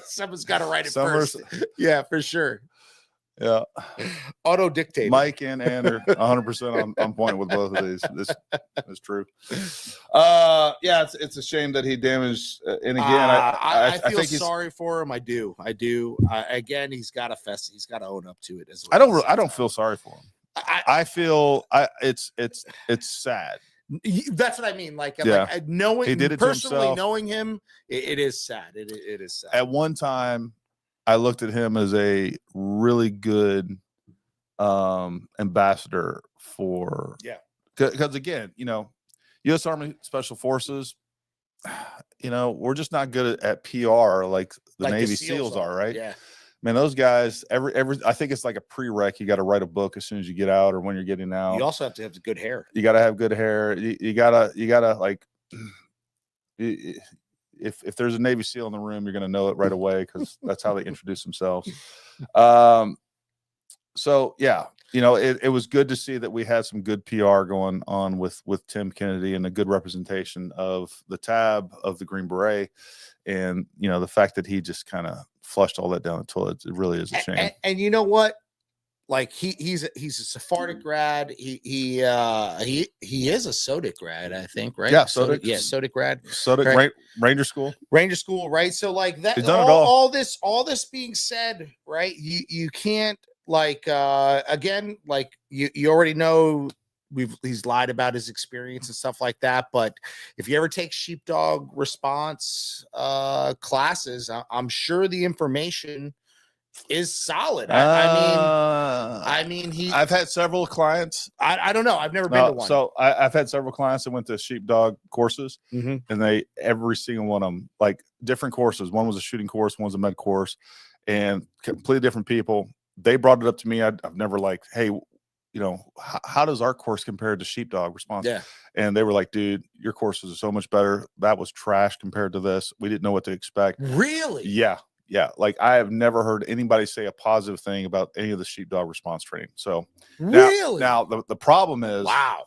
C: someone's got to write it first. Yeah, for sure.
B: Yeah,
C: auto dictate.
B: Mike and Ann are 100% on point with both of these. This is true. Yeah, it's a shame that he damaged. And again,
C: I feel
B: think
C: sorry for him. I do. Again, he's got to He's got to own up to it as
B: well. I don't feel sorry for him. I feel it's sad.
C: That's what I mean. Like,
B: yeah.
C: Like knowing
B: he did it
C: personally, knowing him, it is sad. It is sad.
B: At one time, I looked at him as a really good ambassador for, because again, U.S. Army Special Forces, we're just not good at PR like the Navy SEALs are, right?
C: Yeah.
B: Man, those guys, I think it's like a prereq. You got to write a book as soon as you get out or when you're getting out.
C: You also have to have good hair.
B: You got to have good hair. You gotta like, if there's a Navy SEAL in the room, you're going to know it right away because that's how they introduce themselves. So yeah, it was good to see that we had some good PR going on with Tim Kennedy and a good representation of the tab of the Green Beret. And, the fact that he just kind of flushed all that down the toilet, it really is a shame.
C: And you know what? Like he's a Sephardic grad. He is a SODIC grad, I think, right?
B: Yeah, SODIC.
C: Yeah, SODIC grad.
B: SODIC,
C: right?
B: Ranger School,
C: right? So like that,
B: he's done it all.
C: All this being said, right? You can't like again, like you already know he's lied about his experience and stuff like that. But if you ever take sheepdog response classes, I'm sure the information is solid. I mean,
B: I've had several clients.
C: I don't know. I've never been to one.
B: So I've had several clients that went to sheepdog courses, and every single one of them, like different courses. One was a shooting course, one was a med course, and completely different people. They brought it up to me. I've never like, hey, how does our course compare to sheepdog response?
C: Yeah.
B: And they were like, dude, your courses are so much better. That was trash compared to this. We didn't know what to expect.
C: Really?
B: Yeah. Yeah. Like I have never heard anybody say a positive thing about any of the sheepdog response training. So
C: really,
B: now the problem is,
C: wow.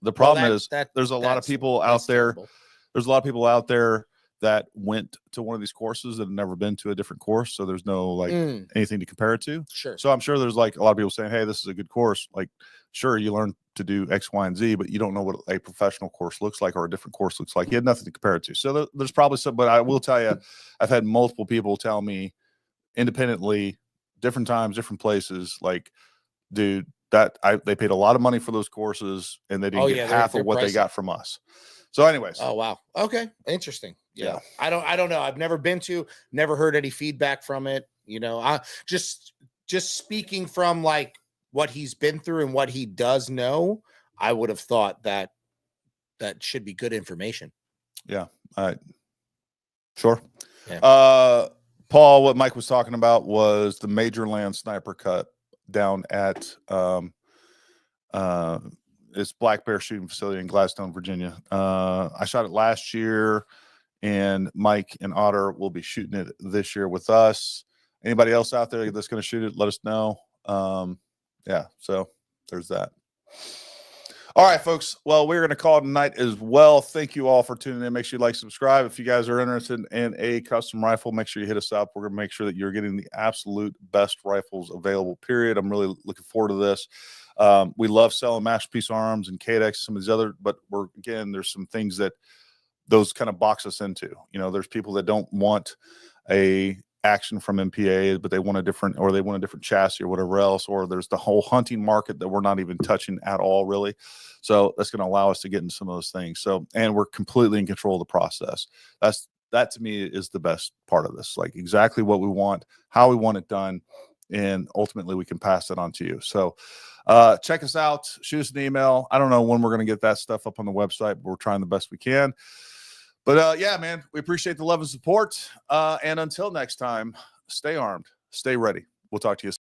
B: The problem is there's a lot of people out there.
C: Terrible.
B: There's a lot of people out there that went to one of these courses that have never been to a different course. So there's no like anything to compare it to.
C: Sure.
B: So I'm sure there's like a lot of people saying, hey, this is a good course. Like, sure, you learn to do X, Y, and Z, but you don't know what a professional course looks like or a different course looks like. You had nothing to compare it to. So there's probably some, but I will tell you, I've had multiple people tell me independently, different times, different places, like, dude, they paid a lot of money for those courses and they didn't get half of what they got from us. So anyways.
C: Oh, wow. Okay. Interesting. Yeah. I don't know. I've never been to, never heard any feedback from it. I just speaking from like what he's been through and what he does know, I would have thought that should be good information.
B: Yeah. All right. Sure.
C: Yeah.
B: Paul, what Mike was talking about was the Major Land sniper cut down at it's Black Bear shooting facility in Gladstone, Virginia. I shot it last year, and Mike and Otter will be shooting it this year with us. Anybody else out there that's going to shoot it, let us know. Yeah, so there's that. All right, folks. Well, we're going to call it tonight as well. Thank you all for tuning in. Make sure you like, subscribe. If you guys are interested in a custom rifle, make sure you hit us up. We're going to make sure that you're getting the absolute best rifles available, period. I'm really looking forward to this. We love selling Masterpiece Arms and KDX, some of these other, but there's some things that those kind of box us into. You know, there's people that don't want a action from MPA, but they want a different chassis or whatever else, or there's the whole hunting market that we're not even touching at all, really. So that's going to allow us to get into some of those things. So, and we're completely in control of the process. That to me is the best part of this, like exactly what we want, how we want it done, and ultimately we can pass it on to you. So check us out, shoot us an email. I don't know when we're going to get that stuff up on the website, but we're trying the best we can. But yeah, man, we appreciate the love and support. And until next time, stay armed, stay ready. We'll talk to you soon.